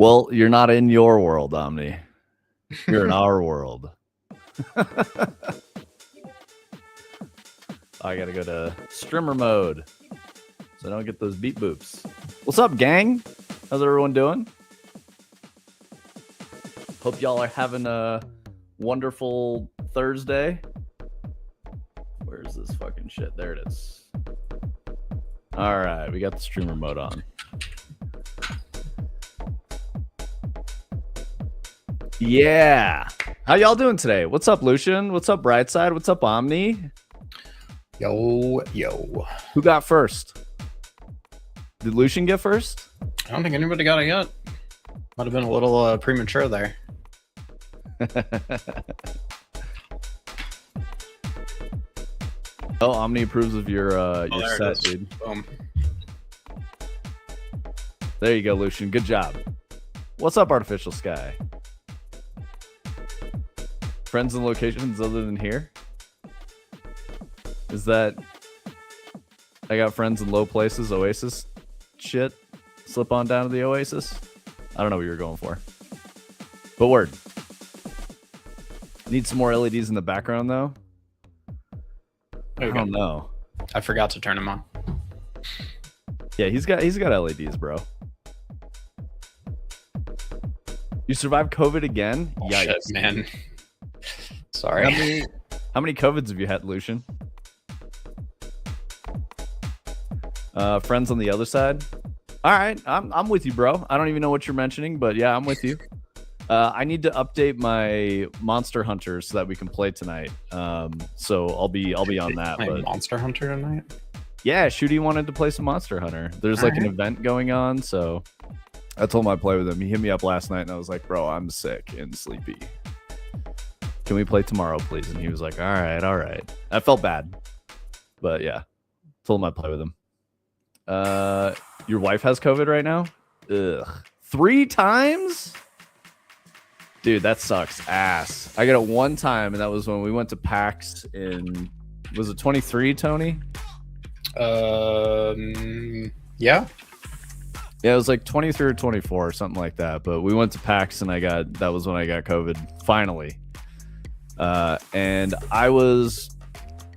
Well, you're not in your world, Omni. You're in our world. I gotta go to streamer mode so I don't get those beep boops. What's up, gang? How's everyone doing? Hope y'all are having a wonderful Thursday. Where's this fucking shit? There it is. All right, we got the streamer mode on. Yeah. How y'all doing today? What's up, Lucian? What's up, Brightside? What's up, Omni? Yo. Who got first? Did Lucian get first? I don't think anybody got it yet. Might have been a little premature there. Oh, Omni approves of your set, dude. Boom. There you go, Lucian. Good job. What's up, Artificial Sky? Friends and locations other than here? Is that I got friends in low places, Oasis shit? Slip on down to the Oasis? I don't know what you were going for. But word. Need some more LEDs in the background though. I don't know. I forgot to turn them on. Yeah, he's got LEDs, bro. You survived COVID again? Oh, Yikes, shit, man. Sorry. How many COVIDs have you had, Lucian? Friends on the other side. All right, I'm with you, bro. I don't even know what you're mentioning, but yeah, I'm with you. I need to update my Monster Hunter so that we can play tonight. So I'll be on that. But Monster Hunter tonight? Yeah, Shooty wanted to play some Monster Hunter. There's like an event going on, so I told him I'd play with him. He hit me up last night, and I was like, bro, I'm sick and sleepy. Can we play tomorrow, please? And he was like, all right. I felt bad, but yeah, told him I'd play with him. Your wife has COVID right now? Ugh. 3 times? Dude, that sucks ass. I got it one time, and that was when we went to PAX in, was it 23, Tony? Yeah. Yeah, it was like 23 or 24 or something like that. But we went to PAX, and that was when I got COVID, finally. And I was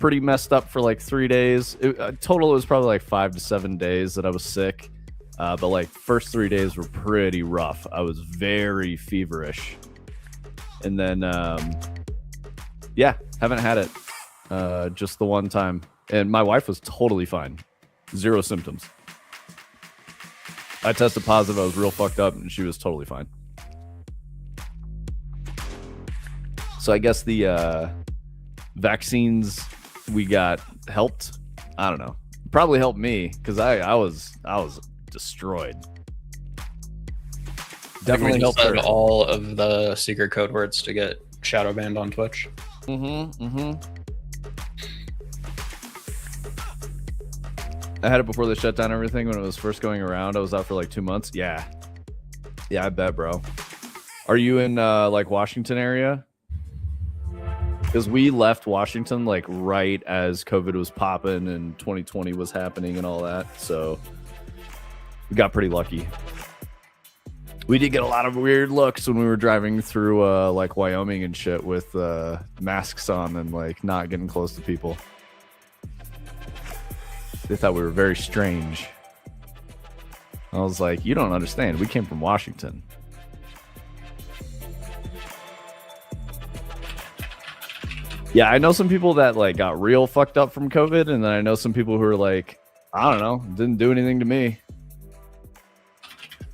pretty messed up for like 3 days. Total, it was probably like 5 to 7 days that I was sick. But like first 3 days were pretty rough. I was very feverish. And then, yeah, haven't had it just the one time. And my wife was totally fine. 0 symptoms. I tested positive. I was real fucked up, and she was totally fine. So I guess the vaccines we got helped. I don't know. Probably helped me because I was destroyed. Definitely helped her. All of the secret code words to get shadow banned on Twitch. I had it before they shut down everything when it was first going around. I was out for like 2 months. Yeah, I bet, bro. Are you in like Washington area? Because we left Washington like right as COVID was popping and 2020 was happening and all that. So we got pretty lucky. We did get a lot of weird looks when we were driving through like Wyoming and shit with masks on and like not getting close to people. They thought we were very strange. I was like, you don't understand. We came from Washington. Yeah, I know some people that like got real fucked up from COVID, and then I know some people who are like, I don't know, didn't do anything to me.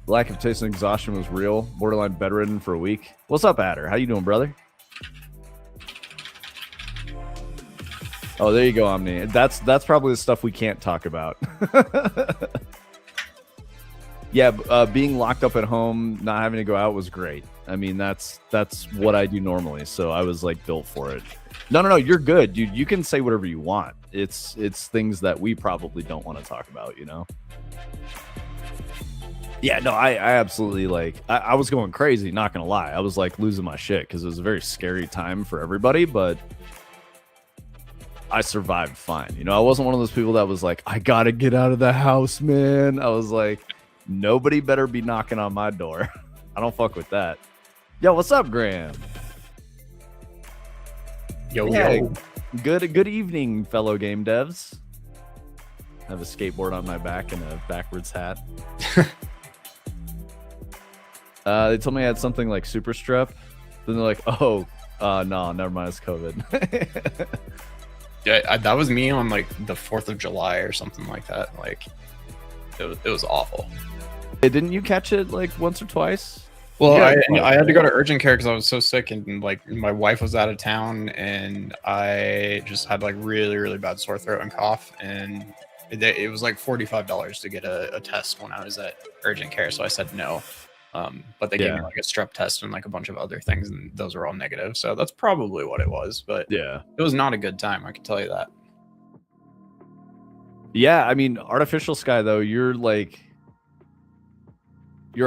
Lack of taste and exhaustion was real. Borderline bedridden for a week. What's up, Adder? How you doing, brother? Oh, there you go, Omni. That's probably the stuff we can't talk about. Yeah, being locked up at home, not having to go out was great. I mean, that's what I do normally, so I was like built for it. No, you're good, dude. You can say whatever you want. It's things that we probably don't want to talk about, you know? Yeah, no, I absolutely like, I was going crazy, not gonna lie. I was like losing my shit because it was a very scary time for everybody, but I survived fine. You know, I wasn't one of those people that was like, I gotta get out of the house, man. I was like, nobody better be knocking on my door. I don't fuck with that. Yo, what's up, Graham? Yo, yo. Good evening, fellow game devs. I have a skateboard on my back and a backwards hat. They told me I had something like super strep. Then they're like, oh, no, never mind, it's COVID. Yeah, that was me on like the 4th of July or something like that. Like, it was awful. Hey, didn't you catch it like once or twice? Well, I had to go to urgent care because I was so sick, and like my wife was out of town, and I just had like really, really bad sore throat and cough, and it was like $45 to get a test when I was at urgent care. So I said no. But they gave me like a strep test and like a bunch of other things, and those were all negative. So that's probably what it was. But yeah, it was not a good time, I can tell you that. Yeah, I mean, Artificial Sky though, you're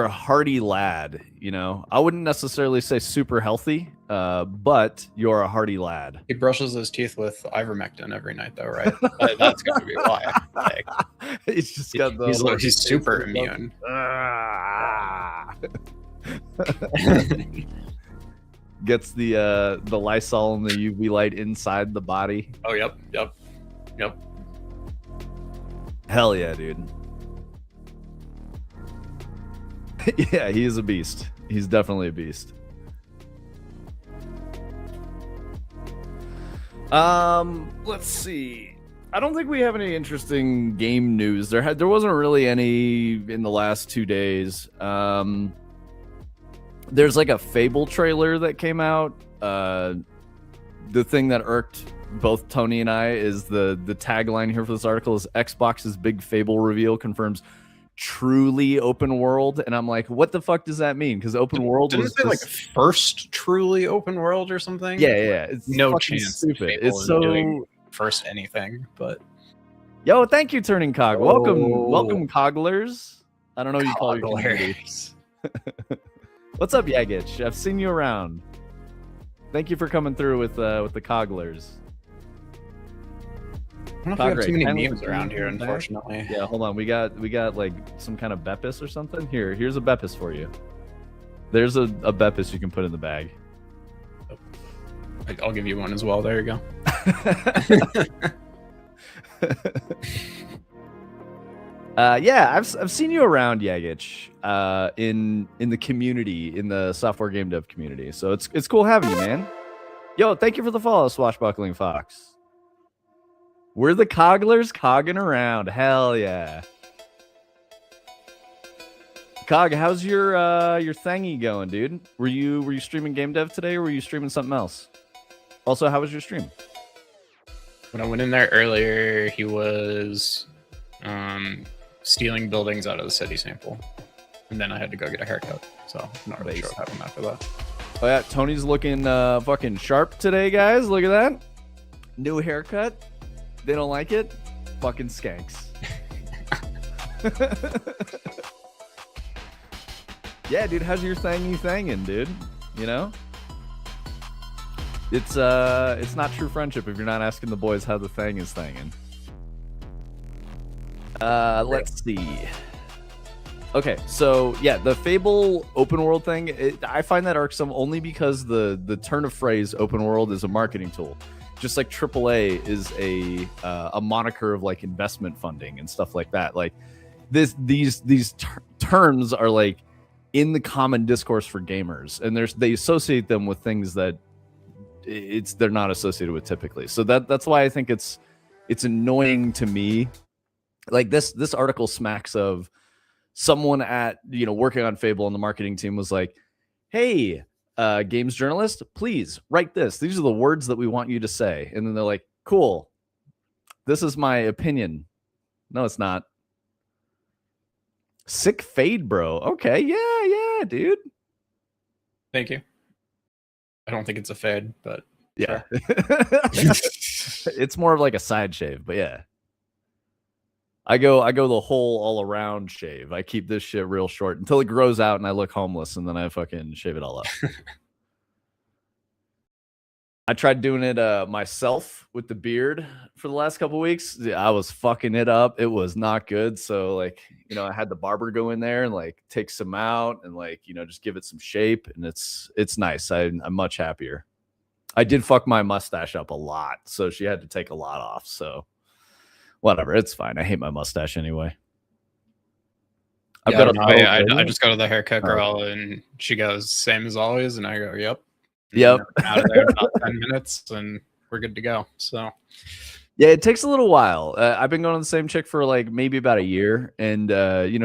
a hardy lad, you know. I wouldn't necessarily say super healthy, but you're a hardy lad. He brushes his teeth with ivermectin every night, though, right? That's gonna be why. Like, he's just got the he's super immune. Gets the Lysol and the UV light inside the body. Oh, yep. Hell yeah, dude. Yeah, he is a beast. He's definitely a beast. Let's see. I don't think we have any interesting game news. There wasn't really any in the last 2 days. There's like a Fable trailer that came out. The thing that irked both Tony and I is the tagline here for this article is Xbox's big Fable reveal confirms truly open world, and I'm like, what the fuck does that mean? Because open world didn't it say like first truly open world or something? Yeah. It's no chance. Stupid. It's so doing first anything. But yo, thank you, Turning Cog. Welcome, Coglers. I don't know what you call your community. What's up, Yagich? I've seen you around. Thank you for coming through with the Coglers. I don't know if we have too many memes around here, unfortunately. Yeah, hold on. We got like some kind of Beppis or something. Here's a Beppis for you. There's a Beppis you can put in the bag. I'll give you one as well. There you go. Yeah, I've seen you around, Yagich, in the community, in the software game dev community. So it's cool having you, man. Yo, thank you for the follow, Swashbuckling Fox. We're the Coglers cogging around. Hell yeah. Cog, how's your thingy going, dude? Were you streaming game dev today, or were you streaming something else? Also, how was your stream? When I went in there earlier, he was stealing buildings out of the city sample, and then I had to go get a haircut. So I'm not really sure what happened after that. Oh yeah, Tony's looking fucking sharp today, guys. Look at that. New haircut. They don't like it? Fucking skanks. Yeah, dude, how's your thangin', dude? You know? It's not true friendship if you're not asking the boys how the thing is thangin'. Let's see. Okay, so yeah, the Fable open world thing, I find that irksome only because the turn of phrase open world is a marketing tool. Just like AAA is a moniker of like investment funding and stuff like that. Like these terms are like in the common discourse for gamers, and they associate them with things that they're not associated with typically. So that's why I think it's annoying to me. Like this article smacks of someone at working on Fable on the marketing team was like, hey, games journalist, please write this. These are the words that we want you to say. And then they're like, cool. This is my opinion. No, it's not. Sick fade, bro. Okay, yeah, dude. Thank you. I don't think it's a fade, but yeah. Sure. It's more of like a side shave, but yeah. I go the whole all around shave. I keep this shit real short until it grows out and I look homeless, and then I fucking shave it all up. I tried doing it myself with the beard for the last couple weeks. I was fucking it up. It was not good. So like, I had the barber go in there and like take some out and like, just give it some shape, and it's nice. I'm much happier. I did fuck my mustache up a lot, so she had to take a lot off. So whatever, it's fine. I hate my mustache anyway. Yeah, I just go to the haircut girl and she goes, same as always, and I go, yep. Yep. Out of there in about 10 minutes and we're good to go. So yeah, it takes a little while. I've been going to the same chick for like maybe about a year, and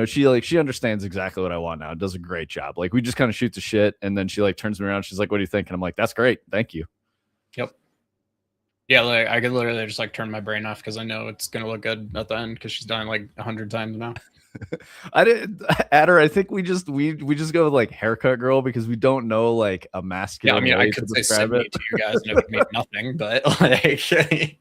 she understands exactly what I want now. Does a great job. Like we just kind of shoot the shit, and then she like turns me around. She's like, "What do you think?" And I'm like, "That's great, thank you." Yep. Yeah, like I could literally just like turn my brain off because I know it's gonna look good at the end because she's done it like 100 times now. I didn't at her. I think we just go with like haircut girl because we don't know like a masculine. Yeah, I mean, I could say Sydney to you guys and it would mean nothing, but like,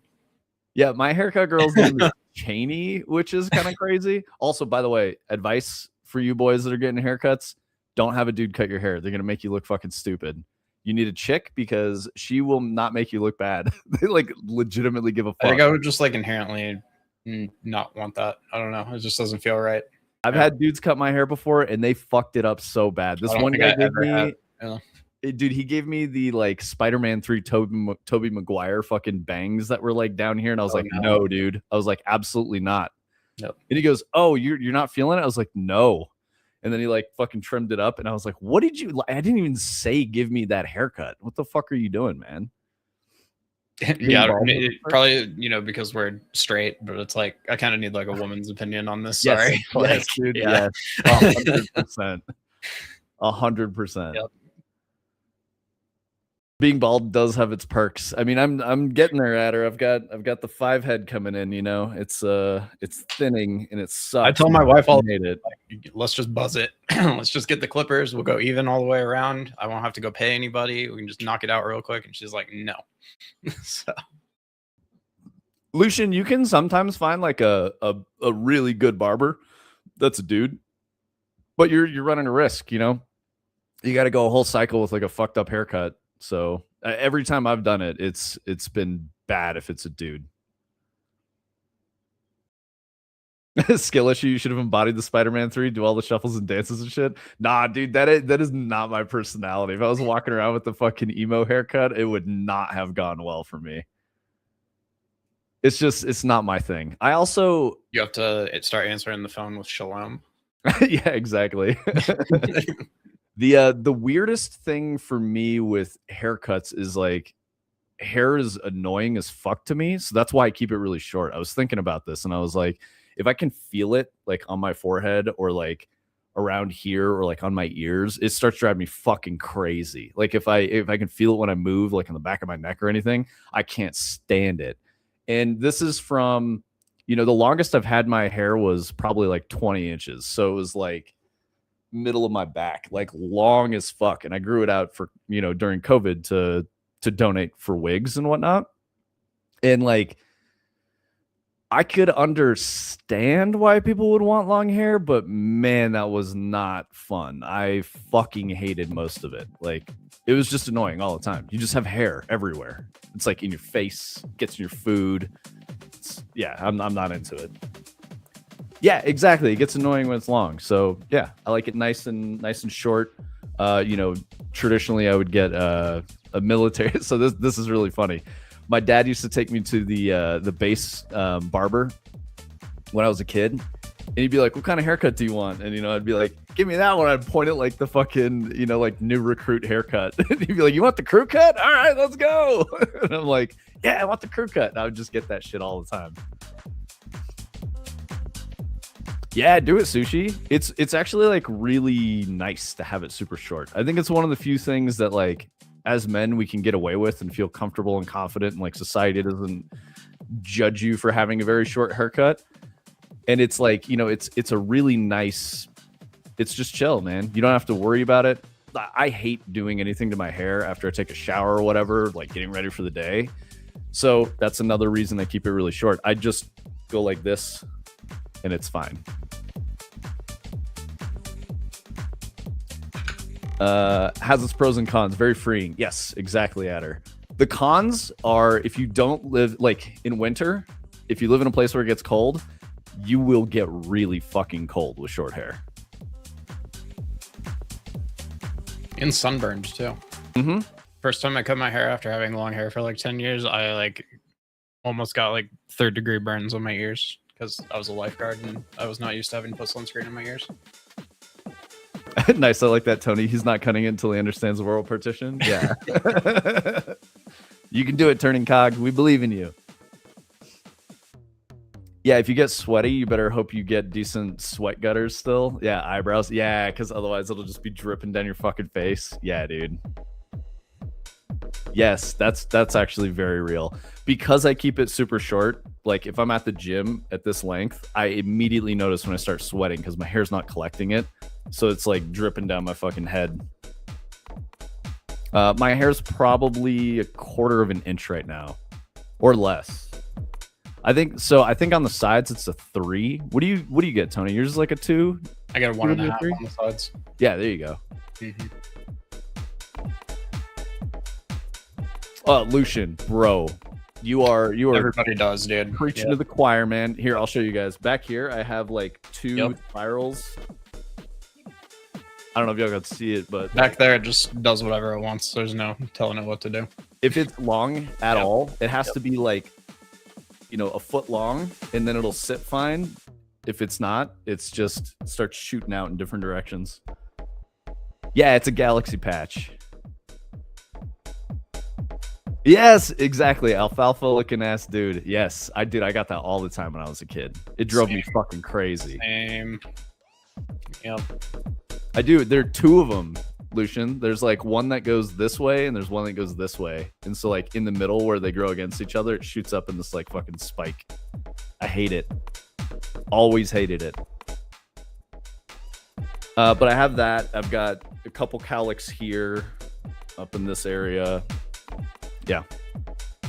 yeah, my haircut girl's name is Cheney, which is kind of crazy. Also, by the way, advice for you boys that are getting haircuts: don't have a dude cut your hair. They're gonna make you look fucking stupid. You need a chick because she will not make you look bad. They like legitimately give a fuck. I think I would just like inherently not want that. I don't know. It just doesn't feel right. I've had dudes cut my hair before and they fucked it up so bad. This one guy gave me, dude, he gave me the like Spider-Man 3 Tobey Maguire fucking bangs that were like down here, and I was no, dude. I was like, absolutely not. Nope. And he goes, "Oh, you're not feeling it?" I was like, "No." And then he like fucking trimmed it up, and I was like, "What did you?" I didn't even say give me that haircut. What the fuck are you doing, man? Yeah, probably because we're straight, but it's like I kind of need like a woman's opinion on this. Yes, sorry, yes, dude. Yeah, 100%, 100%. Yep. Being bald does have its perks. I mean, I'm getting there at her. I've got the 5 head coming in. It's thinning and it sucks. I tell my wife all hate it. Like, let's just buzz it. Let's just get the clippers. We'll go even all the way around. I won't have to go pay anybody. We can just knock it out real quick. And she's like, no. So, Lucian, you can sometimes find like a really good barber that's a dude, but you're running a risk. You got to go a whole cycle with like a fucked up haircut. So every time I've done it, it's been bad if it's a dude. Skill issue. You should have embodied the Spider-Man 3, do all the shuffles and dances and shit. Nah, dude, that is not my personality. If I was walking around with the fucking emo haircut, it would not have gone well for me. It's not my thing. I also you have to start answering the phone with shalom. Yeah, exactly. The weirdest thing for me with haircuts is like hair is annoying as fuck to me. So that's why I keep it really short. I was thinking about this and I was like, if I can feel it like on my forehead or like around here or like on my ears, it starts driving me fucking crazy. Like if I can feel it when I move, like on the back of my neck or anything, I can't stand it. And this is from, the longest I've had my hair was probably like 20 inches. So it was like middle of my back, like long as fuck. And I grew it out for, during COVID to donate for wigs and whatnot. And like, I could understand why people would want long hair, but man, that was not fun. I fucking hated most of it. Like, it was just annoying all the time. You just have hair everywhere. It's like in your face, gets in your food. I'm not into it. Yeah, exactly. It gets annoying when it's long. So yeah, I like it nice and short. Traditionally I would get a military. So this is really funny. My dad used to take me to the base barber when I was a kid, and he'd be like, "What kind of haircut do you want?" And I'd be like, "Give me that one." I'd point it like the fucking like new recruit haircut. And he'd be like, "You want the crew cut? All right, let's go." And I'm like, "Yeah, I want the crew cut." And I would just get that shit all the time. Yeah, do it, Sushi. It's actually like really nice to have it super short. I think it's one of the few things that like as men we can get away with and feel comfortable and confident, and like society doesn't judge you for having a very short haircut. And it's like, it's a really nice, it's just chill, man. You don't have to worry about it. I hate doing anything to my hair after I take a shower or whatever, like getting ready for the day. So that's another reason I keep it really short. I just go like this and it's fine. Has its pros and cons. Very freeing. Yes, exactly, Adder. The cons are if you don't live like in winter, if you live in a place where it gets cold, you will get really fucking cold with short hair. And sunburned too. Mm-hmm. First time I cut my hair after having long hair for like 10 years, I like almost got like 3rd-degree burns on my ears because I was a lifeguard and I was not used to having to put sunscreen in my ears. Nice. I like that, Tony. He's not cutting it until he understands the world partition. Yeah. You can do it, Turning Cog. We believe in you. Yeah, if you get sweaty, you better hope you get decent sweat gutters still. Yeah, eyebrows. Yeah, because otherwise it'll just be dripping down your fucking face. Yeah, dude. Yes, that's actually very real. Because I keep it super short, like if I'm at the gym at this length, I immediately notice when I start sweating because my hair's not collecting it. So it's like dripping down my fucking head. My hair's probably 1/4 of an inch right now or less. I think so. I think on the sides it's a 3. What do you get, Tony? Yours is like a 2? I got a 1.5 on the sides. Yeah, there you go. Mm-hmm. Lucian, bro, you are Everybody does, dude. Preaching to the choir, man. Here, I'll show you guys. Back here, I have like 2 spirals. I don't know if y'all got to see it, but back there it just does whatever it wants. There's no telling it what to do. If it's long at all, it has to be like, you know, a foot long, and then it'll sit fine. If it's not, it's just starts shooting out in different directions. Yeah, it's a galaxy patch. Yes, exactly. Alfalfa looking ass dude. Yes, I did. I got that all the time when I was a kid. It drove me fucking crazy. Same. Yep. I do. There are 2 of them, Lucian. There's like one that goes this way and there's one that goes this way. And so like in the middle where they grow against each other, it shoots up in this like fucking spike. I hate it. Always hated it. But I have that. I've got a couple cowlicks here up in this area. Yeah,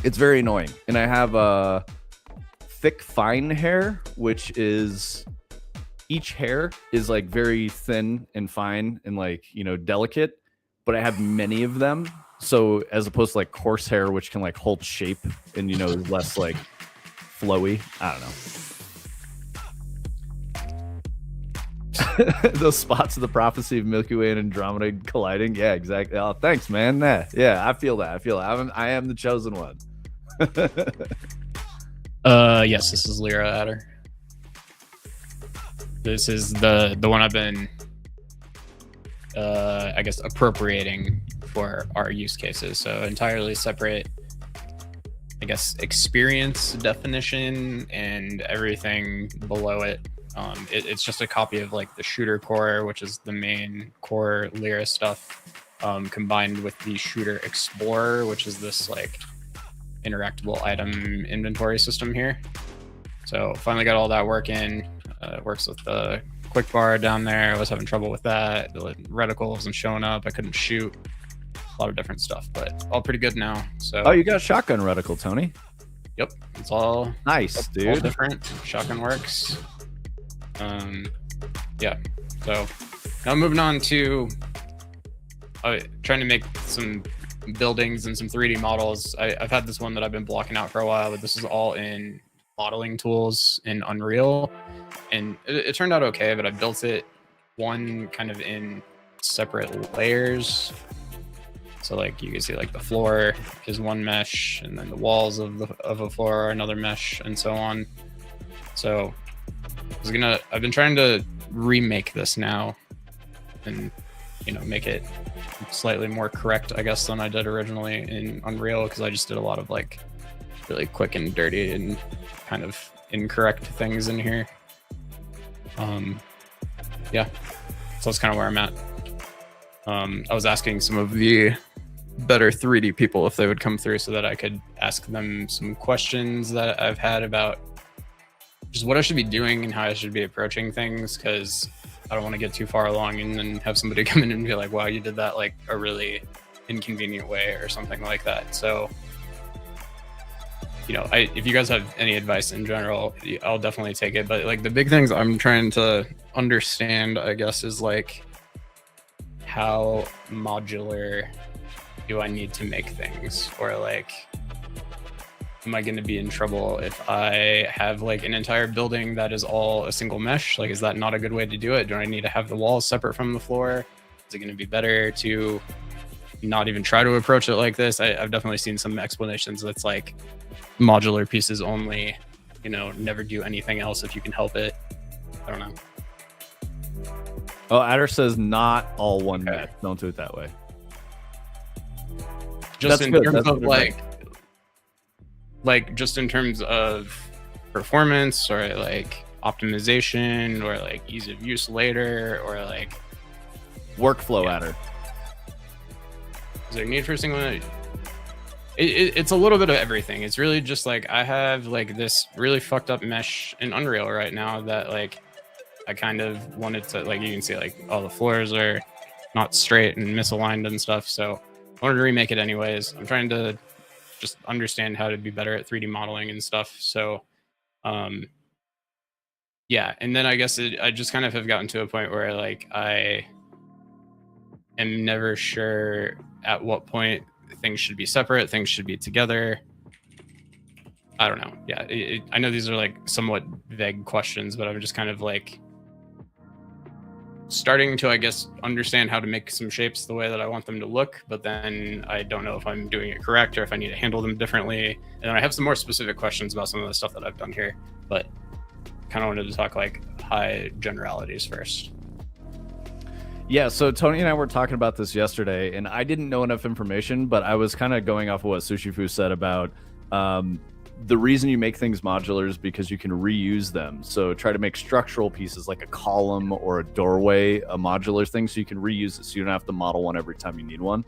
it's very annoying. And I have thick, fine hair, which is each hair is like very thin and fine and like, you know, delicate, but I have many of them. So as opposed to like coarse hair, which can like hold shape and, you know, is less like flowy. I don't know. Those spots of the prophecy of Milky Way and Andromeda colliding. Yeah, exactly. Oh, thanks, man. Yeah, I feel that. I am the chosen one. Yes, this is Lyra Adder. This is the one I've been I guess appropriating for our use cases. So entirely separate, I guess, experience definition and everything below it. It's just a copy of like the shooter core, which is the main core Lyra stuff, combined with the shooter explorer, which is this like interactable item inventory system here. So finally got all that working. It works with the quick bar down there. I was having trouble with that. The reticle wasn't showing up. I couldn't shoot. A lot of different stuff, but all pretty good now. So oh, you got a shotgun reticle, Tony. Yep, it's all nice, dude. All different. Shotgun works. Yeah. So now moving on to trying to make some buildings and some 3D models. I've had this one that I've been blocking out for a while, but this is all in modeling tools in Unreal, and it turned out okay. But I built it one kind of in separate layers. So like you can see like the floor is one mesh, and then the walls of a floor are another mesh, and so on. So I've been trying to remake this now and, you know, make it slightly more correct, I guess, than I did originally in Unreal, because I just did a lot of like really quick and dirty and kind of incorrect things in here. Yeah, so that's kind of where I'm at. I was asking some of the better 3D people if they would come through so that I could ask them some questions that I've had about just what I should be doing and how I should be approaching things, because I don't want to get too far along and then have somebody come in and be like, wow, you did that like a really inconvenient way or something like that. So, you know, if you guys have any advice in general, I'll definitely take it. But like the big things I'm trying to understand, I guess, is like how modular do I need to make things, or like, am I going to be in trouble if I have like an entire building that is all a single mesh? Like, is that not a good way to do it? Do I need to have the walls separate from the floor? Is it going to be better to not even try to approach it like this? I've definitely seen some explanations that's like modular pieces only, you know, never do anything else if you can help it. I don't know. Oh, Adder says not all one mesh. Don't do it that way. Just in terms of like just in terms of performance, or like optimization, or like ease of use later, or like workflow. Adder, is there a need for a single? It's a little bit of everything. It's really just like, I have like this really fucked up mesh in Unreal right now that like I kind of wanted to, like, you can see like all the floors are not straight and misaligned and stuff, so I wanted to remake it anyways. I'm trying to just understand how to be better at 3D modeling and stuff. So yeah, and then I guess I just kind of have gotten to a point where like I am never sure at what point things should be separate, things should be together. I don't know. Yeah, I know these are like somewhat vague questions, but I'm just kind of like starting to, I guess, understand how to make some shapes the way that I want them to look, but then I don't know if I'm doing it correct or if I need to handle them differently. And then I have some more specific questions about some of the stuff that I've done here, but kind of wanted to talk like high generalities first. Yeah, so Tony and I were talking about this yesterday, and I didn't know enough information, but I was kind of going off of what Sushifu said about the reason you make things modular is because you can reuse them. So try to make structural pieces like a column or a doorway a modular thing, so you can reuse it, so you don't have to model one every time you need one.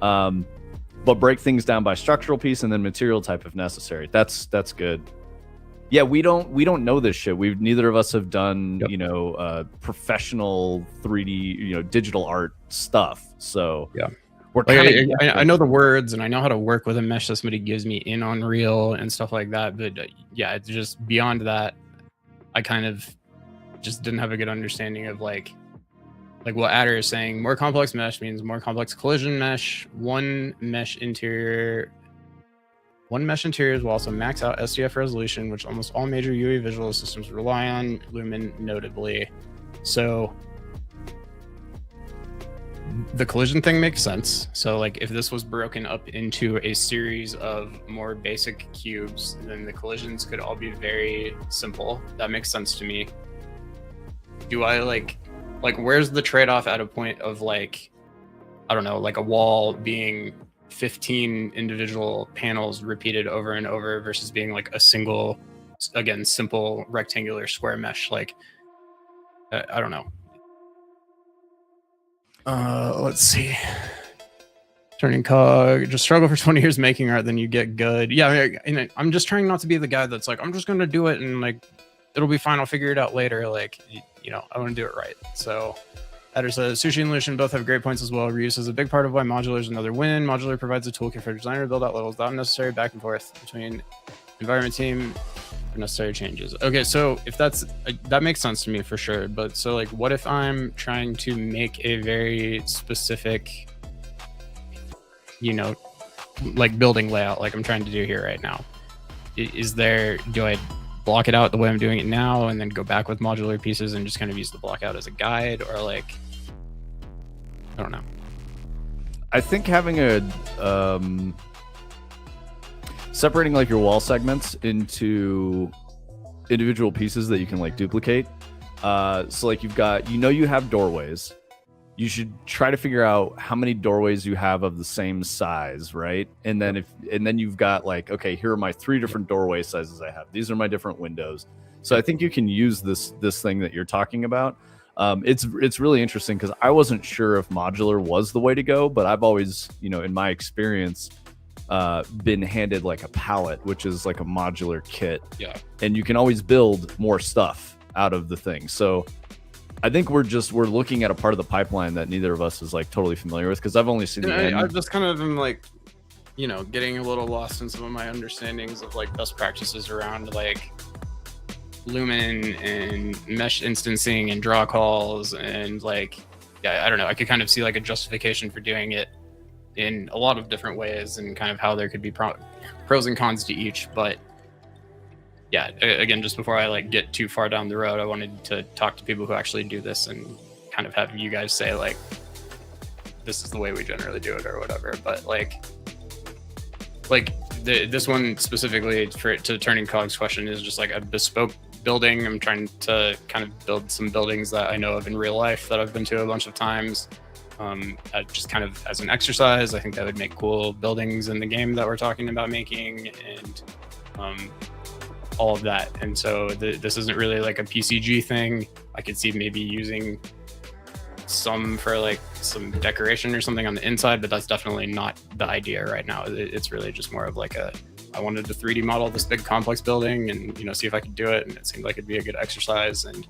But break things down by structural piece and then material type if necessary. That's good. Yeah, we don't know this shit. Neither of us have done professional 3D digital art stuff. So yeah. I know the words and I know how to work with a mesh that somebody gives me in Unreal and stuff like that. But yeah, it's just beyond that, I kind of just didn't have a good understanding of like what Adder is saying. More complex mesh means more complex collision mesh. One mesh interiors will also max out SDF resolution, which almost all major UE visual systems rely on, Lumen notably. So the collision thing makes sense. So like if this was broken up into a series of more basic cubes, then the collisions could all be very simple. That makes sense to me. Do I like where's the trade-off at a point of like, I don't know, like a wall being 15 individual panels repeated over and over versus being like a single, again, simple rectangular square mesh? Like, I don't know. Let's see. Turning cog, just struggle for 20 years making art, then you get good. Yeah, I'm just trying not to be the guy that's like, I'm just gonna do it and like it'll be fine, I'll figure it out later. Like, I want to do it right. So Adder says Sushi and Lucian both have great points as well. Reuse is a big part of why modular is another win. Modular provides a toolkit for designer to build out levels without necessary back and forth between environment team for necessary changes. Okay, so if that makes sense to me for sure. But so like, what if I'm trying to make a very specific, like building layout, like I'm trying to do here right now? Do I block it out the way I'm doing it now and then go back with modular pieces and just kind of use the block out as a guide, or like, I don't know. I think having separating like your wall segments into individual pieces that you can like duplicate. So like you've got, you have doorways. You should try to figure out how many doorways you have of the same size, right? And then you've got like, okay, here are my 3 different doorway sizes I have. These are my different windows. So I think you can use this thing that you're talking about. It's really interesting because I wasn't sure if modular was the way to go, but I've always, in my experience, been handed like a palette, which is like a modular kit. Yeah. And you can always build more stuff out of the thing. So I think we're looking at a part of the pipeline that neither of us is like totally familiar with, because I've only seen the end. I've just kind of been like, getting a little lost in some of my understandings of like best practices around like Lumen and mesh instancing and draw calls and like, yeah, I don't know. I could kind of see like a justification for doing it in a lot of different ways and kind of how there could be pros and cons to each. But yeah, again, just before I like get too far down the road, I wanted to talk to people who actually do this and kind of have you guys say like, this is the way we generally do it or whatever. But like this one specifically to Turning Cog's question is just like a bespoke building. I'm trying to kind of build some buildings that I know of in real life that I've been to a bunch of times. Just kind of as an exercise, I think that would make cool buildings in the game that we're talking about making, and all of that. And so this isn't really like a PCG thing. I could see maybe using some for like some decoration or something on the inside, but that's definitely not the idea right now. It's really just more of like I wanted to 3D model this big complex building and, you know, see if I could do it. And it seemed like it'd be a good exercise. And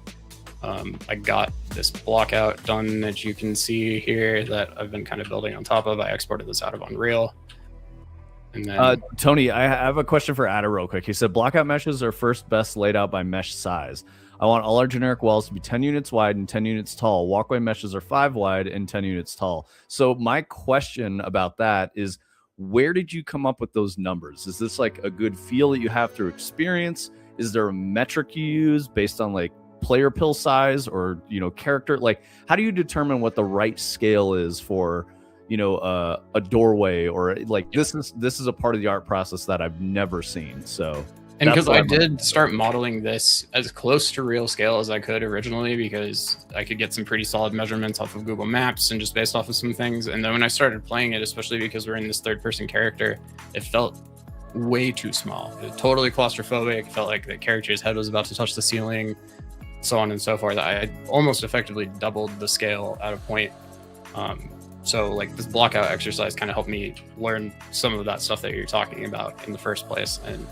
I got this block out done that you can see here that I've been kind of building on top of. I exported this out of Unreal. And then Tony, I have a question for Ada real quick. He said blockout meshes are first best laid out by mesh size. I want all our generic walls to be 10 units wide and 10 units tall. Walkway meshes are 5 wide and 10 units tall. So my question about that is, where did you come up with those numbers? Is this like a good feel that you have through experience? Is there a metric you use based on like player pill size or, you know, character? Like, how do you determine what the right scale is for, you know, a doorway? Or like this is a part of the art process that I've never seen. So, and because I did start modeling this as close to real scale as I could originally, because I could get some pretty solid measurements off of Google Maps and just based off of some things. And then when I started playing it, especially because we're in this third person character, it felt way too small. It was totally claustrophobic. It felt like the character's head was about to touch the ceiling, so on and so forth. I almost effectively doubled the scale at a point. So like this blockout exercise kind of helped me learn some of that stuff that you're talking about in the first place. And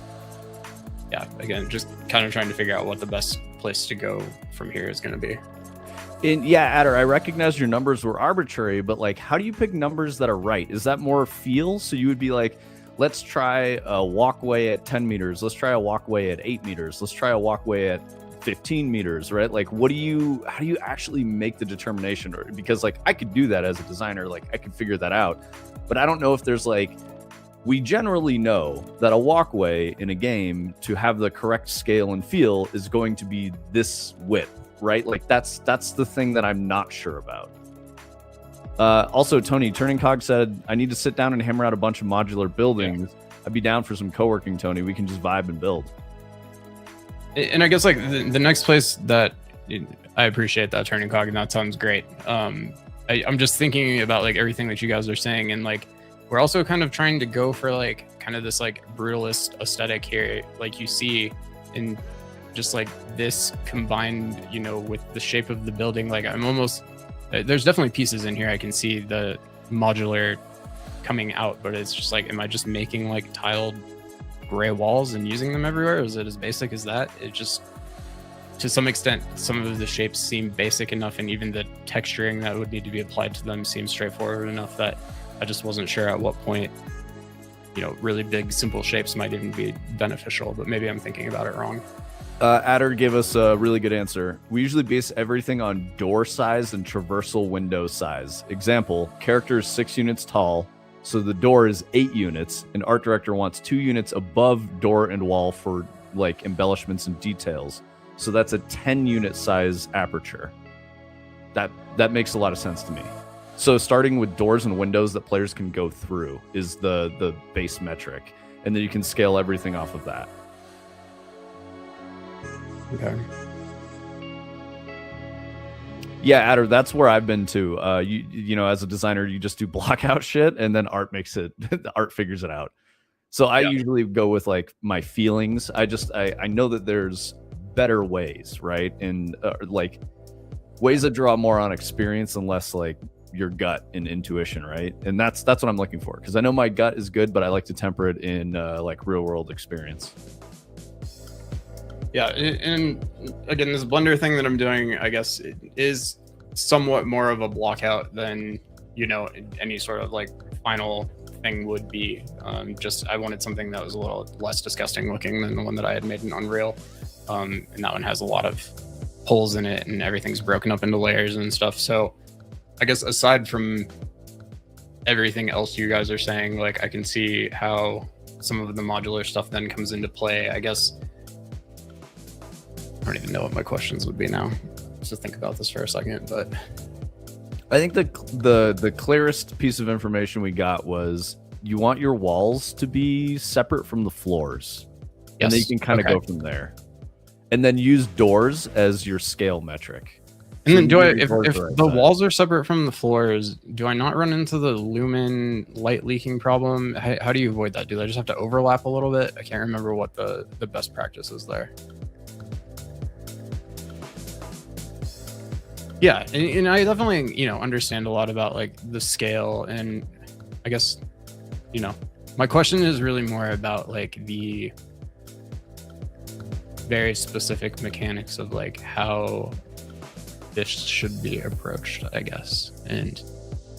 yeah, again, just kind of trying to figure out what the best place to go from here is going to be. And yeah, Adder, I recognize your numbers were arbitrary, but like, how do you pick numbers that are right? Is that more feel? So you would be like, let's try a walkway at 10 meters. Let's try a walkway at 8 meters. Let's try a walkway at 15 meters, right? Like, how do you actually make the determination? Or because like I could do that as a designer, like I could figure that out, but I don't know if there's like, we generally know that a walkway in a game to have the correct scale and feel is going to be this width, right? Like that's the thing that I'm not sure about. Also, Tony, Turning Cog said, I need to sit down and hammer out a bunch of modular buildings. Yeah. I'd be down for some co-working, Tony. We can just vibe and build. And I guess like the next place that I appreciate that, Turning Cog, and that sounds great. I'm just thinking about like everything that you guys are saying, and like we're also kind of trying to go for like kind of this like brutalist aesthetic here, like you see in just like this combined, you know, with the shape of the building. Like I'm almost, there's definitely pieces in here I can see the modular coming out, but it's just like, am I just making like tiled gray walls and using them everywhere? Is it as basic as that? It just, to some extent, some of the shapes seem basic enough, and even the texturing that would need to be applied to them seems straightforward enough that I just wasn't sure at what point, you know, really big, simple shapes might even be beneficial, but maybe I'm thinking about it wrong. Adder gave us a really good answer. We usually base everything on door size and traversal window size. Example, character is 6 units tall, so the door is 8 units, and art director wants 2 units above door and wall for like embellishments and details. So that's a 10 unit size aperture. That makes a lot of sense to me. So starting with doors and windows that players can go through is the base metric, and then you can scale everything off of that. Okay. Yeah, Adder, that's where I've been too. You know, as a designer, you just do block out shit, and then art makes it. Art figures it out. So I usually go with like my feelings. I know that there's better ways, right? And like ways that draw more on experience and less like your gut and intuition, right? And that's what I'm looking for, because I know my gut is good, but I like to temper it in like real world experience. Yeah, and again, this Blender thing that I'm doing, I guess, is somewhat more of a block out than, you know, any sort of like final thing would be. Just I wanted something that was a little less disgusting looking than the one that I had made in Unreal, and that one has a lot of holes in it and everything's broken up into layers and stuff. So I guess aside from everything else you guys are saying, like I can see how some of the modular stuff then comes into play. I guess I don't even know what my questions would be now. Let's just think about this for a second. But I think the clearest piece of information we got was you want your walls to be separate from the floors. Yes. And then you can kind of go from there. And then use doors as your scale metric. And then do I, if the walls are separate from the floors, do I not run into the lumen light leaking problem? How do you avoid that? Do I just have to overlap a little bit? I can't remember what the best practice is there. Yeah, and I definitely, you know, understand a lot about like the scale, and I guess, you know, my question is really more about like the very specific mechanics of like how this should be approached, I guess. And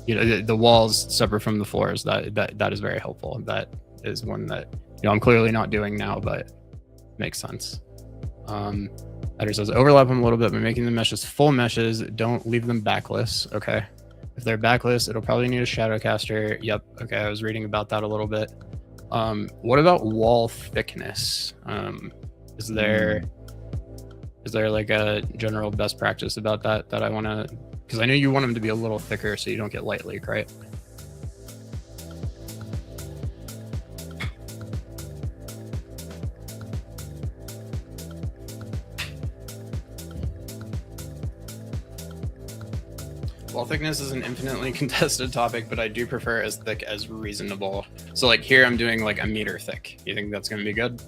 you know, the walls separate from the floors, that is very helpful. That is one that, you know, I'm clearly not doing now, but makes sense. Editor says overlap them a little bit by making the meshes full meshes. Don't leave them backless. Okay. If they're backless, it'll probably need a shadow caster. Yep. Okay. I was reading about that a little bit. What about wall thickness? Is there like a general best practice about that I want to, because I know you want them to be a little thicker so you don't get light leak, right? Wall thickness is an infinitely contested topic, but I do prefer as thick as reasonable. So like here I'm doing like a meter thick. You think that's going to be good?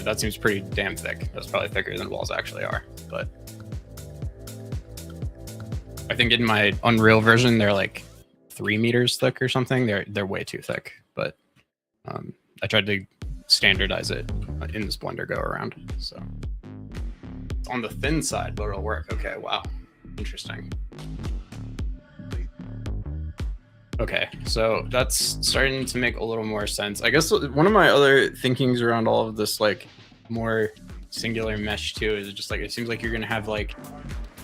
That seems pretty damn thick. That's probably thicker than walls actually are, but I think in my Unreal version they're like 3 meters thick or something. They're way too thick, but I tried to standardize it in this Blender go around. So it's on the thin side, but it'll work. Okay, wow, interesting. Okay, so that's starting to make a little more sense. I guess one of my other thinkings around all of this, like more singular mesh too, is just like, it seems like you're gonna have like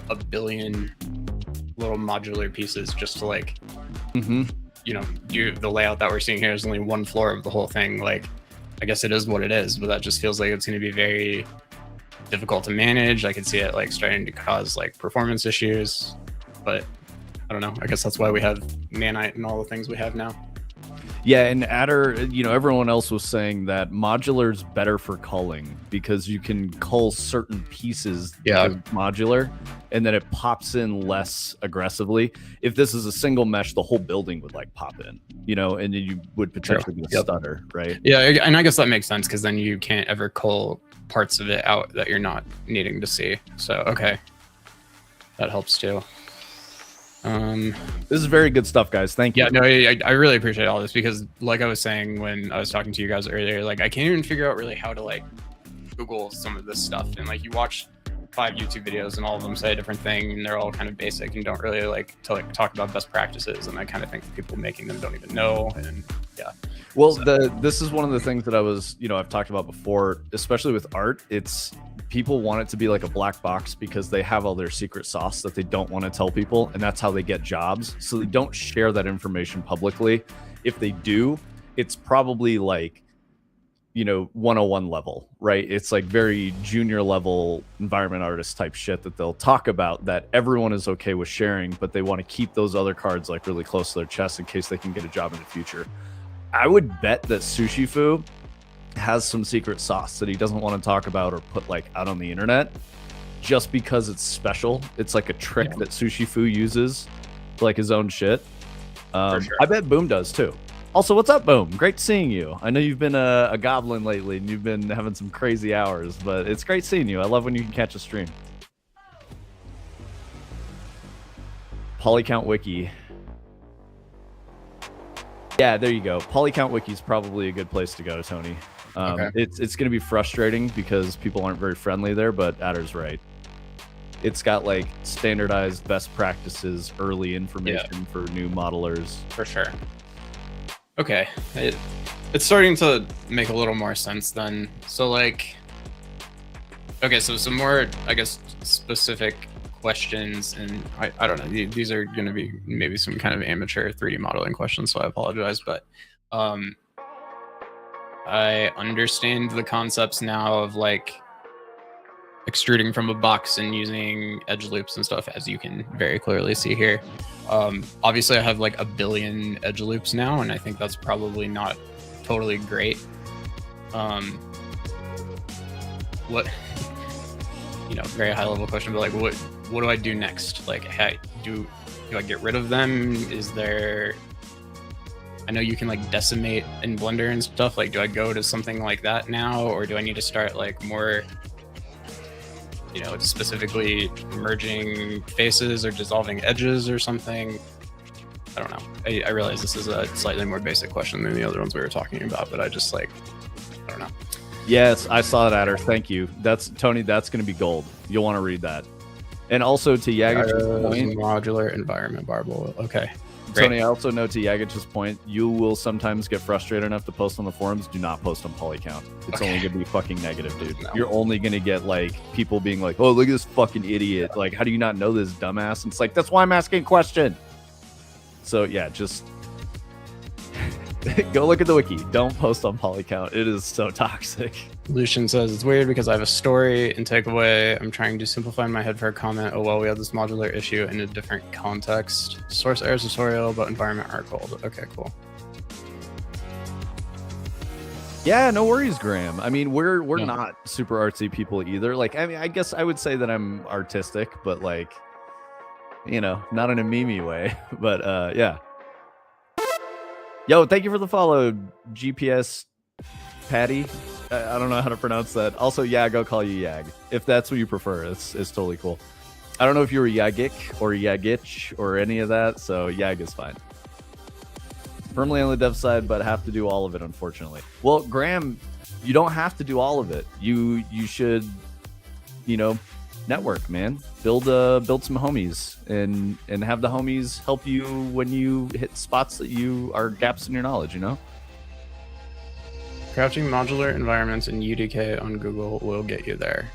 a billion little modular pieces just to like, you know, do the layout that we're seeing here is only one floor of the whole thing. Like, I guess it is what it is, but that just feels like it's gonna be very difficult to manage. I can see it like starting to cause like performance issues, but I don't know. I guess that's why we have Nanite and all the things we have now. Yeah, and Adder, you know, everyone else was saying that modular's better for culling because you can cull certain pieces of modular, and then it pops in less aggressively. If this is a single mesh, the whole building would like pop in, you know, and then you would potentially get a stutter, right? Yeah, and I guess that makes sense because then you can't ever cull parts of it out that you're not needing to see. So, okay, that helps too. This is very good stuff, guys. Thank you. Yeah, no, I really appreciate all this because, like I was saying when I was talking to you guys earlier, like I can't even figure out really how to like Google some of this stuff, and like you watch 5 YouTube videos and all of them say a different thing, and they're all kind of basic and don't really like to like talk about best practices, and I kind of think people making them don't even know. And yeah, well, so this is one of the things that I was, you know, I've talked about before, especially with art. It's people want it to be like a black box because they have all their secret sauce that they don't want to tell people, and that's how they get jobs. So they don't share that information publicly. If they do, it's probably like, you know, 101 level, right? It's like very junior level environment artist type shit that they'll talk about that everyone is okay with sharing, but they want to keep those other cards like really close to their chest in case they can get a job in the future. I would bet that Sushi Fu has some secret sauce that he doesn't want to talk about or put like out on the internet just because it's special. It's like a trick that Sushi Fu uses for like his own shit. Sure. I bet Boom does too. Also, what's up, Boom? Great seeing you. I know you've been a goblin lately and you've been having some crazy hours, but it's great seeing you. I love when you can catch a stream. Polycount Wiki. Yeah, there you go. Polycount Wiki is probably a good place to go, Tony. Okay. It's going to be frustrating because people aren't very friendly there, but Adder's right. It's got like standardized best practices, early information for new modelers. For sure. Okay, it's starting to make a little more sense then. So like, okay, so some more, I guess, specific questions, and I don't know. These are going to be maybe some kind of amateur 3D modeling questions, so I apologize. But I understand the concepts now of like extruding from a box and using edge loops and stuff, as you can very clearly see here. Obviously, I have like a billion edge loops now, and I think that's probably not totally great. What, you know, very high level question, but like, what do I do next? Like, do I get rid of them? Is there, I know you can like decimate in Blender and stuff. Like, do I go to something like that now, or do I need to start like more, you know, specifically merging faces or dissolving edges or something? I don't know. I realize this is a slightly more basic question than the other ones we were talking about, but I just like, I don't know. Yes, I saw that, Adder. Thank you. That's Tony. That's going to be gold. You'll want to read that. And also to Yagich's point, modular environment barbell. Okay. Great. Tony, I also know to Yagich's point, you will sometimes get frustrated enough to post on the forums. Do not post on polycount. It's only going to be fucking negative, dude. No. You're only going to get like people being like, "Oh, look at this fucking idiot! Like, how do you not know this, dumbass?" And it's like, that's why I'm asking a question. So yeah, just go look at the wiki. Don't post on polycount. It is so toxic. Lucian says, it's weird because I have a story and takeaway. I'm trying to simplify in my head for a comment. Oh, well, we have this modular issue in a different context. Source errors tutorial, but environment are cold. Okay, cool. Yeah, no worries, Graham. I mean, we're not super artsy people either. Like, I mean, I guess I would say that I'm artistic, but like, you know, not in a meme way. But yeah. Yo, thank you for the follow, GPS Patty. I don't know how to pronounce that. Also, Yag, I'll call you Yag. If that's what you prefer, it's totally cool. I don't know if you were Yagic or Yagich or any of that, so Yag is fine. Firmly on the dev side, but have to do all of it, unfortunately. Well, Graham, you don't have to do all of it. You should, you know, network, man. Build some homies and have the homies help you when you hit spots that you are gaps in your knowledge, you know? Crafting modular environments in UDK on Google will get you there.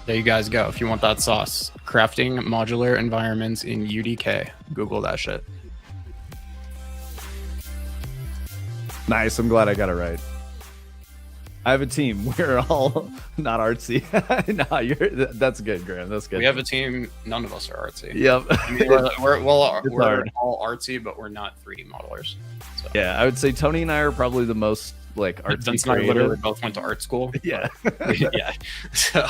There you guys go. If you want that sauce. Crafting modular environments in UDK. Google that shit. Nice. I'm glad I got it right. I have a team. We're all not artsy. No, that's good, Graham. That's good. We have a team. None of us are artsy. Yep. I mean, we're all artsy, but we're not 3D modelers. So. Yeah, I would say Tony and I are probably the most like artsy. Vince and I literally both went to art school. Yeah. Yeah. So.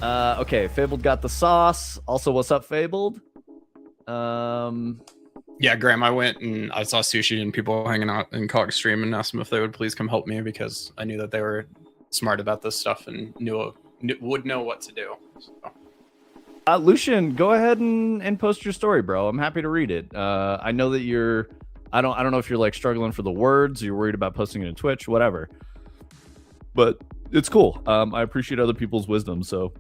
Okay, Fabled got the sauce. Also, what's up, Fabled? Yeah, Graham, I went and I saw Sushi and people hanging out in Cog Stream and asked them if they would please come help me because I knew that they were smart about this stuff and would know what to do. So. Lucian, go ahead and post your story, bro. I'm happy to read it. I know that you're. I don't know if you're like struggling for the words, or you're worried about posting it in Twitch, whatever. But it's cool. I appreciate other people's wisdom. So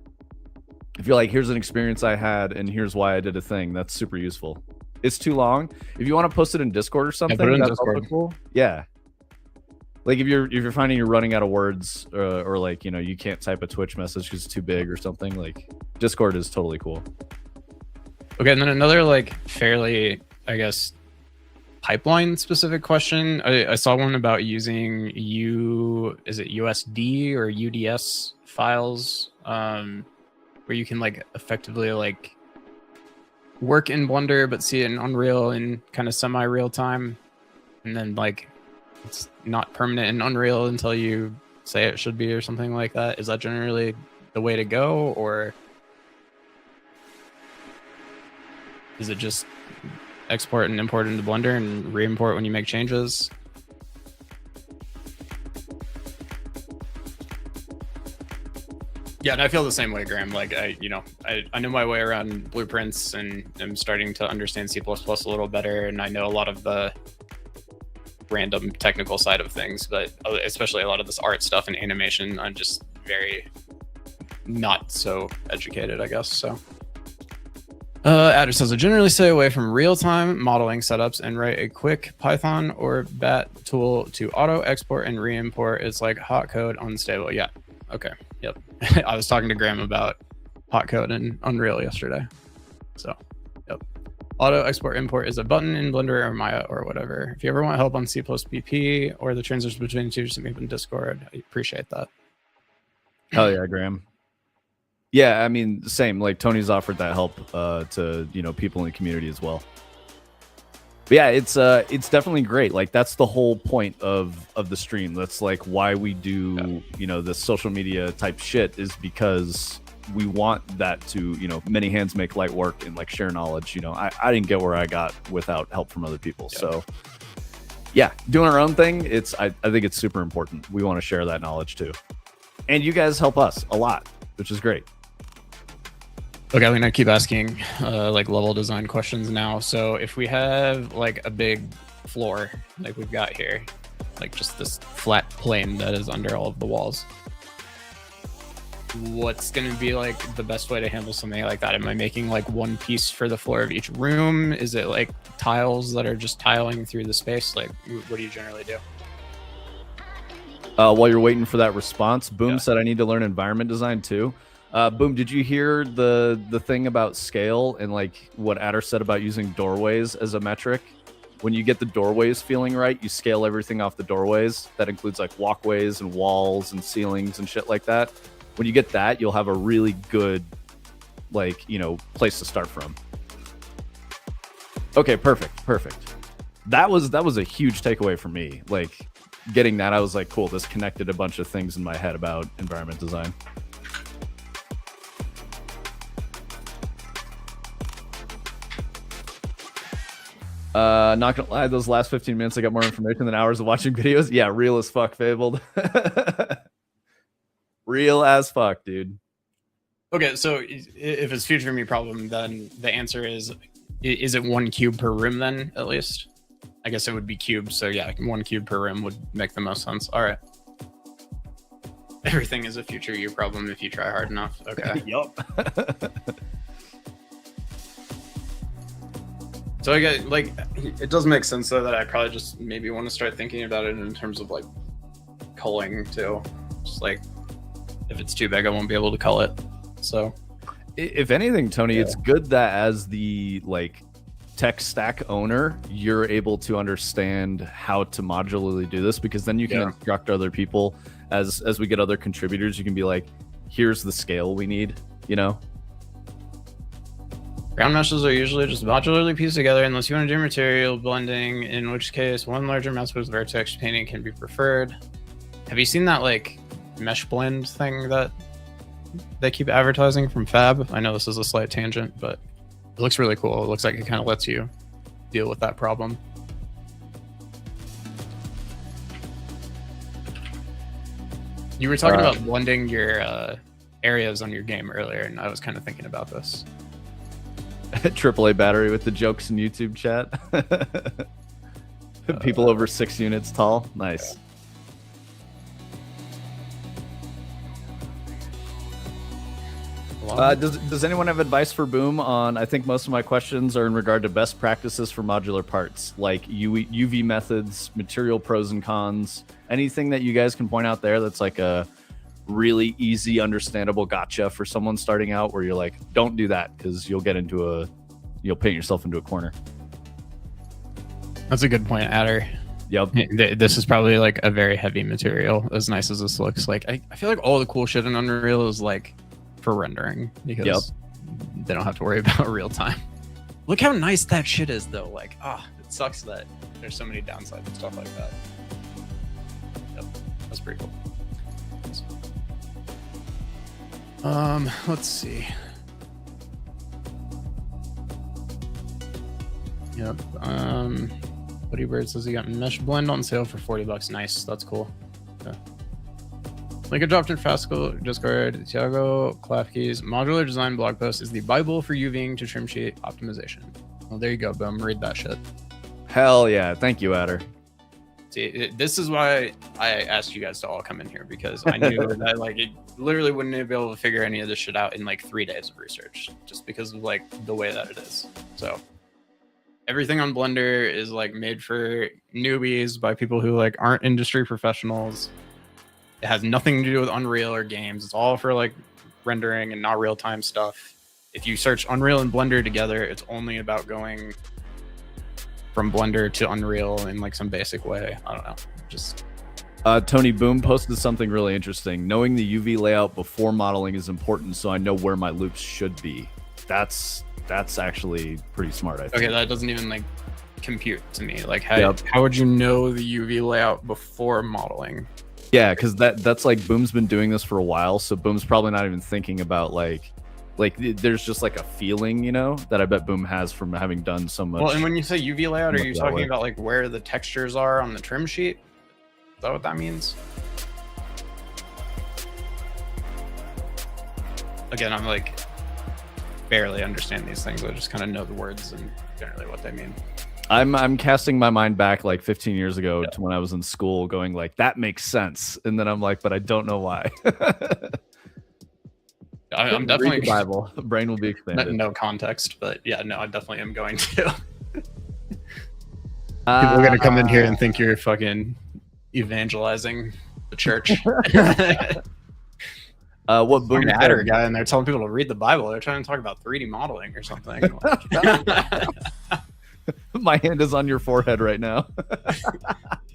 if you're like, here's an experience I had, and here's why I did a thing, that's super useful. It's too long. If you want to post it in Discord or something, that's also cool. Yeah. Like if you're finding you're running out of words or like, you know, you can't type a Twitch message because it's too big or something, like Discord is totally cool. Okay, and then another like fairly, I guess, pipeline specific question. I saw one about using is it USD or UDS files where you can like effectively like work in Blender but see it in Unreal in kind of semi-real time, and then like it's not permanent in Unreal until you say it should be or something like that. Is that generally the way to go, or is it just export and import into Blender and re-import when you make changes? Yeah, and I feel the same way, Graham. Like I know my way around blueprints and I'm starting to understand C++ a little better, and I know a lot of the random technical side of things, but especially a lot of this art stuff and animation, I'm just very not so educated, I guess. So Adder says, I generally stay away from real-time modeling setups and write a quick Python or BAT tool to auto export and re-import. It's like hot code unstable. Yeah. Okay. Yep. I was talking to Graham about hot code and Unreal yesterday. So, yep. Auto export import is a button in Blender or Maya or whatever. If you ever want help on C plus BP or the transition between the two, just leave in Discord. I appreciate that. Hell yeah, Graham. Yeah, I mean, same. Like Tony's offered that help to people in the community as well. But yeah, it's definitely great. Like that's the whole point of the stream. That's like why we do this social media type shit, is because we want that to many hands make light work and like share knowledge. I didn't get where I got without help from other people. Yeah. So yeah, doing our own thing. I think it's super important. We want to share that knowledge too, and you guys help us a lot, which is great. Okay, I'm gonna keep asking like level design questions now. So if we have like a big floor like we've got here, like just this flat plane that is under all of the walls, what's gonna be like the best way to handle something like that? Am I making like one piece for the floor of each room? Is it like tiles that are just tiling through the space? Like what do you generally do? While you're waiting for that response, Boom said I need to learn environment design too. Boom, did you hear the thing about scale and like what Adder said about using doorways as a metric? When you get the doorways feeling right, you scale everything off the doorways. That includes like walkways and walls and ceilings and shit like that. When you get that, you'll have a really good place to start from. Okay, perfect. That was a huge takeaway for me. Like getting that, I was like, cool, this connected a bunch of things in my head about environment design. Not gonna lie, those last 15 minutes I got more information than hours of watching videos. Yeah, real as fuck, Fabled. Real as fuck, dude. Okay, so if it's future me problem, then the answer is it 1 cube per room then, at least? I guess it would be cubes, so yeah, 1 cube per room would make the most sense. All right. Everything is a future you problem if you try hard enough. Okay. Yup. So I get like, it does make sense though that I probably just maybe want to start thinking about it in terms of like culling too. Just like if it's too big, I won't be able to cull it. So if anything, Tony, it's good that as the like tech stack owner, you're able to understand how to modularly do this, because then you can instruct other people as we get other contributors. You can be like, here's the scale we need, Ground meshes are usually just modularly pieced together unless you want to do material blending, in which case one larger mesh with vertex painting can be preferred. Have you seen that like mesh blend thing that they keep advertising from Fab? I know this is a slight tangent, but it looks really cool. It looks like it kind of lets you deal with that problem. You were talking about blending your areas on your game earlier, and I was kind of thinking about this. AAA battery with the jokes in YouTube chat. People over 6 units tall. Nice. Does anyone have advice for Boom on? I think most of my questions are in regard to best practices for modular parts, like UV methods, material pros and cons. Anything that you guys can point out there that's like a really easy, understandable gotcha for someone starting out, where you're like, don't do that because you'll paint yourself into a corner. That's a good point, Adder. Yep. This is probably like a very heavy material, as nice as this looks. Like I feel like all the cool shit in Unreal is like for rendering, because they don't have to worry about real time. Look how nice that shit is though. Like, it sucks that there's so many downsides and stuff like that. Yep, that's pretty cool. Let's see. Yep. Buddy Bird says he got mesh blend on sale for $40. Nice. That's cool. Okay. Link dropped in Fascal, Discord. Tiago Klafke's modular design blog post is the Bible for UVing to trim sheet optimization. Well, there you go, Boom. Read that shit. Hell yeah. Thank you, Adder. See, this is why I asked you guys to all come in here, because I knew that like it literally wouldn't be able to figure any of this shit out in like 3 days of research, just because of like the way that it is. So everything on Blender is like made for newbies by people who like aren't industry professionals. It has nothing to do with Unreal or games. It's all for like rendering and not real-time stuff. If you search Unreal and Blender together, it's only about going from Blender to Unreal in like some basic way. I don't know. Just Tony Boom posted something really interesting. Knowing the UV layout before modeling is important, so I know where my loops should be. That's actually pretty smart, I think. Okay, that doesn't even like compute to me. Like how would you know the UV layout before modeling? Yeah, because that's like Boom's been doing this for a while, so Boom's probably not even thinking about like there's just like a feeling, you know, that I bet Boom has from having done so much. Well, and when you say UV layout, are you talking about like where the textures are on the trim sheet? Is that what that means? Again, I'm like barely understand these things. I just kind of know the words and generally what they mean. I'm casting my mind back like 15 years ago to when I was in school, going like, that makes sense, and then I'm like, but I don't know why. I'm definitely read the Bible. The brain will be expanded. No context, but yeah, no, I definitely am going to. People are going to come in here and think you're fucking evangelizing the church. What Boom Adder guy and they're telling people to read the Bible. They're trying to talk about 3D modeling or something. My hand is on your forehead right now.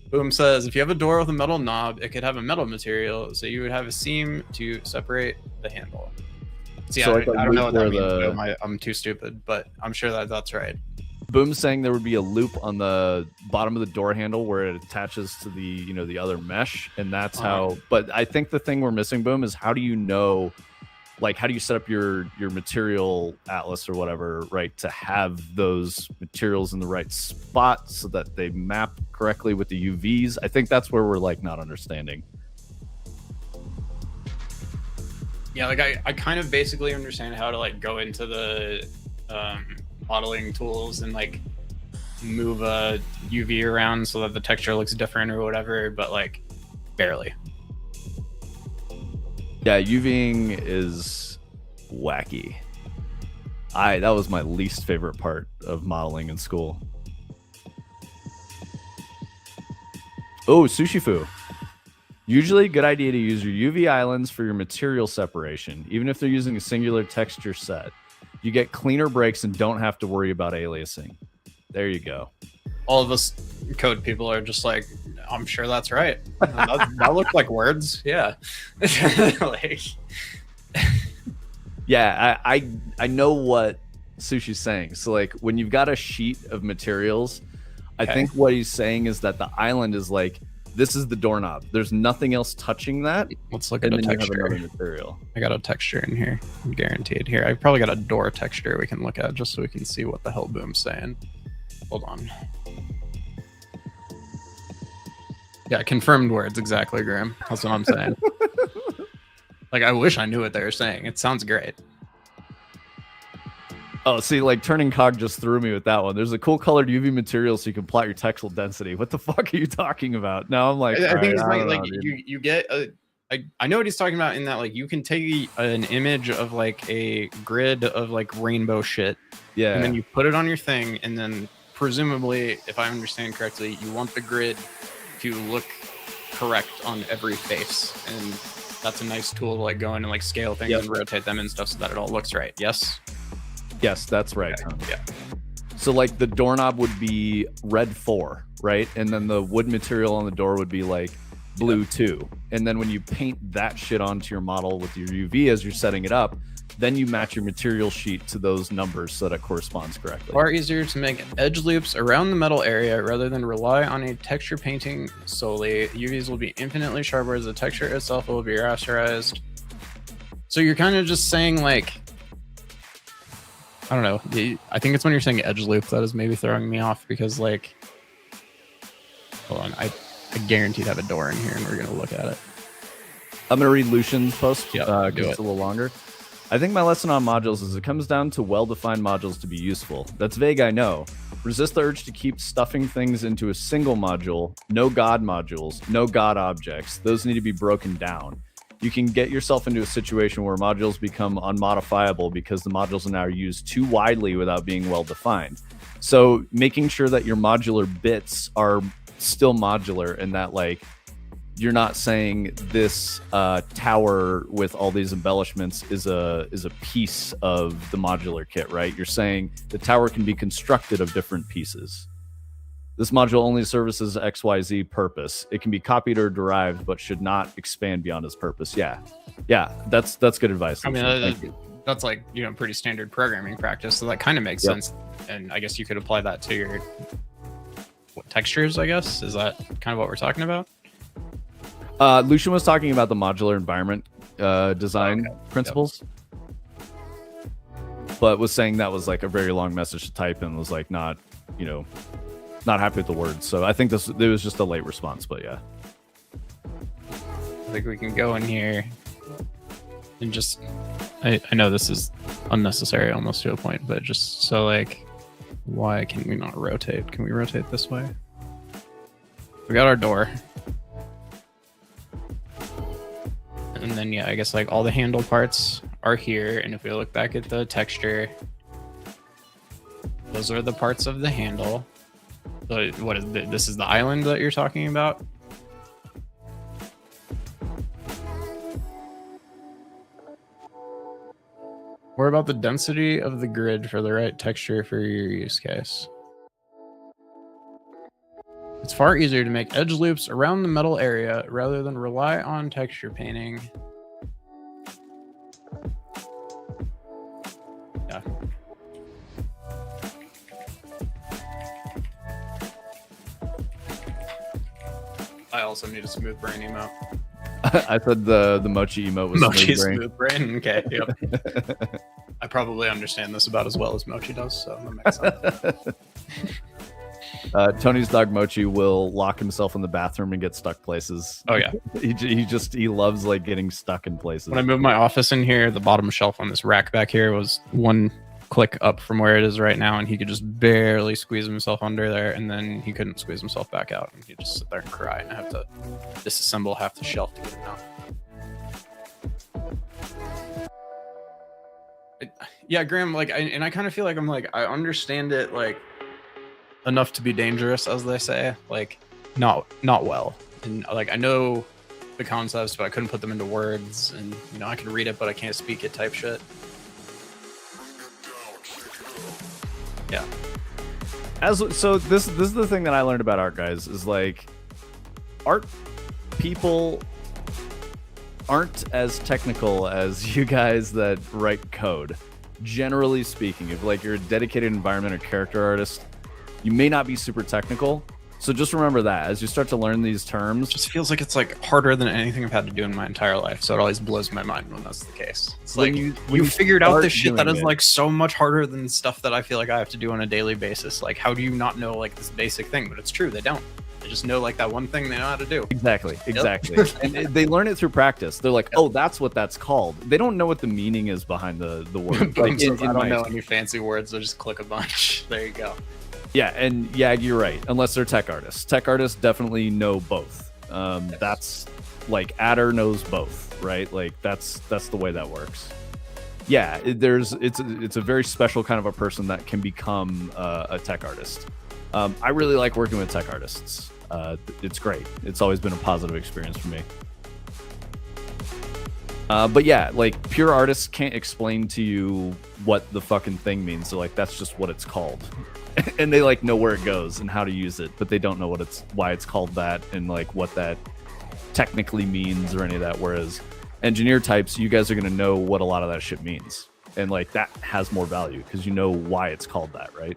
Boom says, if you have a door with a metal knob, it could have a metal material, so you would have a seam to separate the handle. See, so I don't know what that means. Boom. I'm too stupid, but I'm sure that's right. Boom's saying there would be a loop on the bottom of the door handle where it attaches to the the other mesh, and that's how. But I think the thing we're missing, Boom, is how do you know? Like, how do you set up your material atlas or whatever, right, to have those materials in the right spot so that they map correctly with the UVs? I think that's where we're like not understanding. Yeah, like I kind of basically understand how to like go into the modeling tools and like move a UV around so that the texture looks different or whatever, but like barely. Yeah, UVing is wacky. That was my least favorite part of modeling in school. Oh, Sushi Fu. Usually a good idea to use your UV islands for your material separation, even if they're using a singular texture set. You get cleaner breaks and don't have to worry about aliasing. There you go. All of us code people are just like, I'm sure that's right. That looked like words. Yeah. Like, yeah, I know what Sushi's saying. So like when you've got a sheet of materials, I think what he's saying is that the island is like, this is the doorknob. There's nothing else touching that. Let's look at a texture. Material. I got a texture in here. I'm guaranteed. Here, I probably got a door texture we can look at just so we can see what the hell Boom's saying. Hold on. Yeah, confirmed words, exactly, Graham. That's what I'm saying. Like, I wish I knew what they were saying. It sounds great. Oh, see, like Turning Cog just threw me with that one. There's a cool colored UV material so you can plot your textile density. What the fuck are you talking about? Now I'm like, I think it's like you get a. I know what he's talking about in that like you can take an image of like a grid of like rainbow shit, yeah, and then you put it on your thing, and then presumably, if I understand correctly, you want the grid to look correct on every face, and that's a nice tool to like go in and like scale things and rotate them and stuff so that it all looks right. Yes. Yes, that's right. Okay. Yeah. So like the doorknob would be red 4, right? And then the wood material on the door would be like blue 2. And then when you paint that shit onto your model with your UV as you're setting it up, then you match your material sheet to those numbers so that it corresponds correctly. Far easier to make edge loops around the metal area rather than rely on a texture painting solely. UVs will be infinitely sharper as the texture itself will be rasterized. So you're kind of just saying like, I don't know. I think it's when you're saying edge loop that is maybe throwing me off because like, hold on, I guaranteed have a door in here and we're going to look at it. I'm going to read Lucian's post because it's a little longer. I think my lesson on modules is it comes down to well-defined modules to be useful. That's vague, I know. Resist the urge to keep stuffing things into a single module. No God modules, no God objects. Those need to be broken down. You can get yourself into a situation where modules become unmodifiable because the modules are now used too widely without being well-defined. So making sure that your modular bits are still modular and that like you're not saying this tower with all these embellishments is a piece of the modular kit, right? You're saying the tower can be constructed of different pieces. This module only services XYZ purpose. It can be copied or derived, but should not expand beyond its purpose. Yeah, that's good advice. I mean, that's like, you know, pretty standard programming practice, so that kind of makes sense. And I guess you could apply that to your textures, I guess. Is that kind of what we're talking about? Lucian was talking about the modular environment design principles, but was saying that was like a very long message to type and was like not happy with the words. So I think it was just a late response, but yeah. I think we can go in here and just, I know this is unnecessary almost to a point, but just so like, why can we not rotate? Can we rotate this way? We got our door. And then, yeah, I guess like all the handle parts are here. And if we look back at the texture, those are the parts of the handle. So what is this is the island that you're talking about? What about the density of the grid for the right texture for your use case? It's far easier to make edge loops around the metal area rather than rely on texture painting. Yeah. I also need a smooth brain emote. I said the mochi emote was Mochi smooth brain. Okay, yep. I probably understand this about as well as Mochi does, so that makes sense. Tony's dog Mochi will lock himself in the bathroom and get stuck places. Oh yeah, he loves like getting stuck in places. When I moved my office in here, the bottom shelf on this rack back here was one click up from where it is right now, and he could just barely squeeze himself under there, and then he couldn't squeeze himself back out, and he'd just sit there and cry, and I have to disassemble half the shelf to get him out. Yeah, Graham, like, I kind of feel like I understand it like enough to be dangerous, as they say, like not well, and like I know the concepts, but I couldn't put them into words, and you know I can read it, but I can't speak it type shit. Yeah. So this is the thing that I learned about art, guys, is like art people aren't as technical as you guys that write code. Generally speaking, if like you're a dedicated environment or character artist, you may not be super technical. So just remember that as you start to learn these terms. It just feels like it's like harder than anything I've had to do in my entire life. So it always blows my mind when that's the case. It's like you figured out this shit that is like so much harder than stuff that I feel like I have to do on a daily basis. Like, how do you not know like this basic thing? But it's true, they don't. They just know like that one thing they know how to do. Exactly. And they learn it through practice. They're like, oh, that's what that's called. They don't know what the meaning is behind the word. Like, I don't know any fancy words. They'll just click a bunch. There you go. Yeah, and Yag, you're right. Unless they're tech artists. Tech artists definitely know both. Yes. That's like Adder knows both, right? Like that's the way that works. Yeah, it's a very special kind of a person that can become a tech artist. I really like working with tech artists. It's great. It's always been a positive experience for me. But yeah, like pure artists can't explain to you what the fucking thing means. So like that's just what it's called. And they like know where it goes and how to use it, but they don't know why it's called that and like what that technically means or any of that. Whereas engineer types, you guys are going to know what a lot of that shit means. And like that has more value because you know why it's called that, right?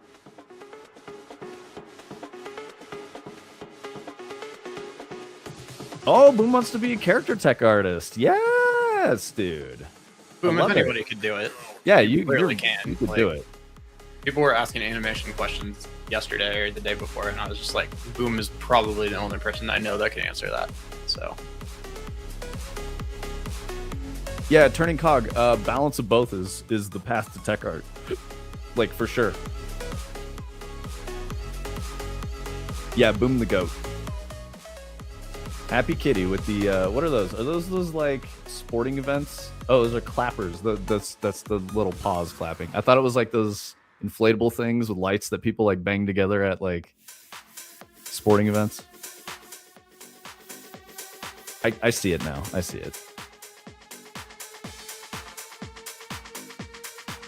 Oh, Boom wants to be a character tech artist. Yes, dude. Boom, if anybody could do it. Yeah, you really can. You could do it. People were asking animation questions yesterday or the day before, and I was just like, Boom is probably the only person I know that can answer that. So, yeah, turning cog, balance of both is the path to tech art, like for sure. Yeah, Boom the goat. Happy Kitty with the what are those? Are those like sporting events? Oh, those are clappers. That's the little paws clapping. I thought it was like those inflatable things with lights that people like bang together at like sporting events. I see it now. I see it.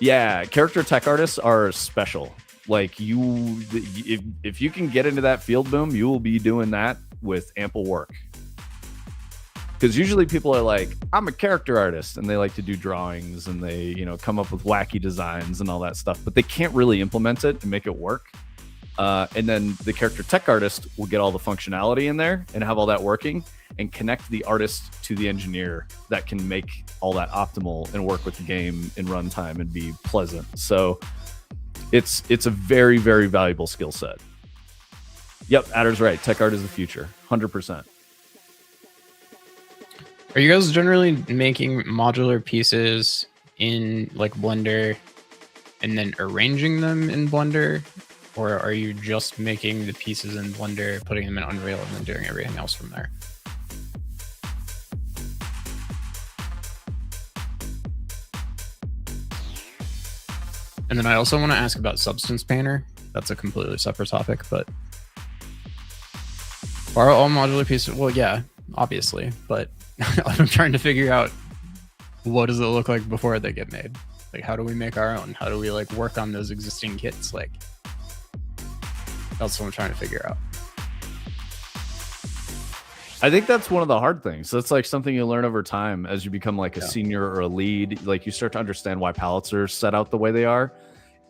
Yeah, character tech artists are special. Like if you can get into that field, boom, you will be doing that with ample work. Because usually people are like, I'm a character artist, and they like to do drawings and they, you know, come up with wacky designs and all that stuff, but they can't really implement it and make it work. And then the character tech artist will get all the functionality in there and have all that working and connect the artist to the engineer that can make all that optimal and work with the game in runtime and be pleasant. So it's a very, very valuable skill set. Yep, Adder's right. Tech art is the future, 100%. Are you guys generally making modular pieces in like Blender and then arranging them in Blender? Or are you just making the pieces in Blender, putting them in Unreal, and then doing everything else from there? And then I also want to ask about Substance Painter. That's a completely separate topic, but are all modular pieces? Well, yeah, obviously, but I'm trying to figure out what does it look like before they get made? Like, how do we make our own? How do we like work on those existing kits? Like, that's what I'm trying to figure out. I think that's one of the hard things. That's like something you learn over time as you become like a senior or a lead. Like you start to understand why palettes are set out the way they are.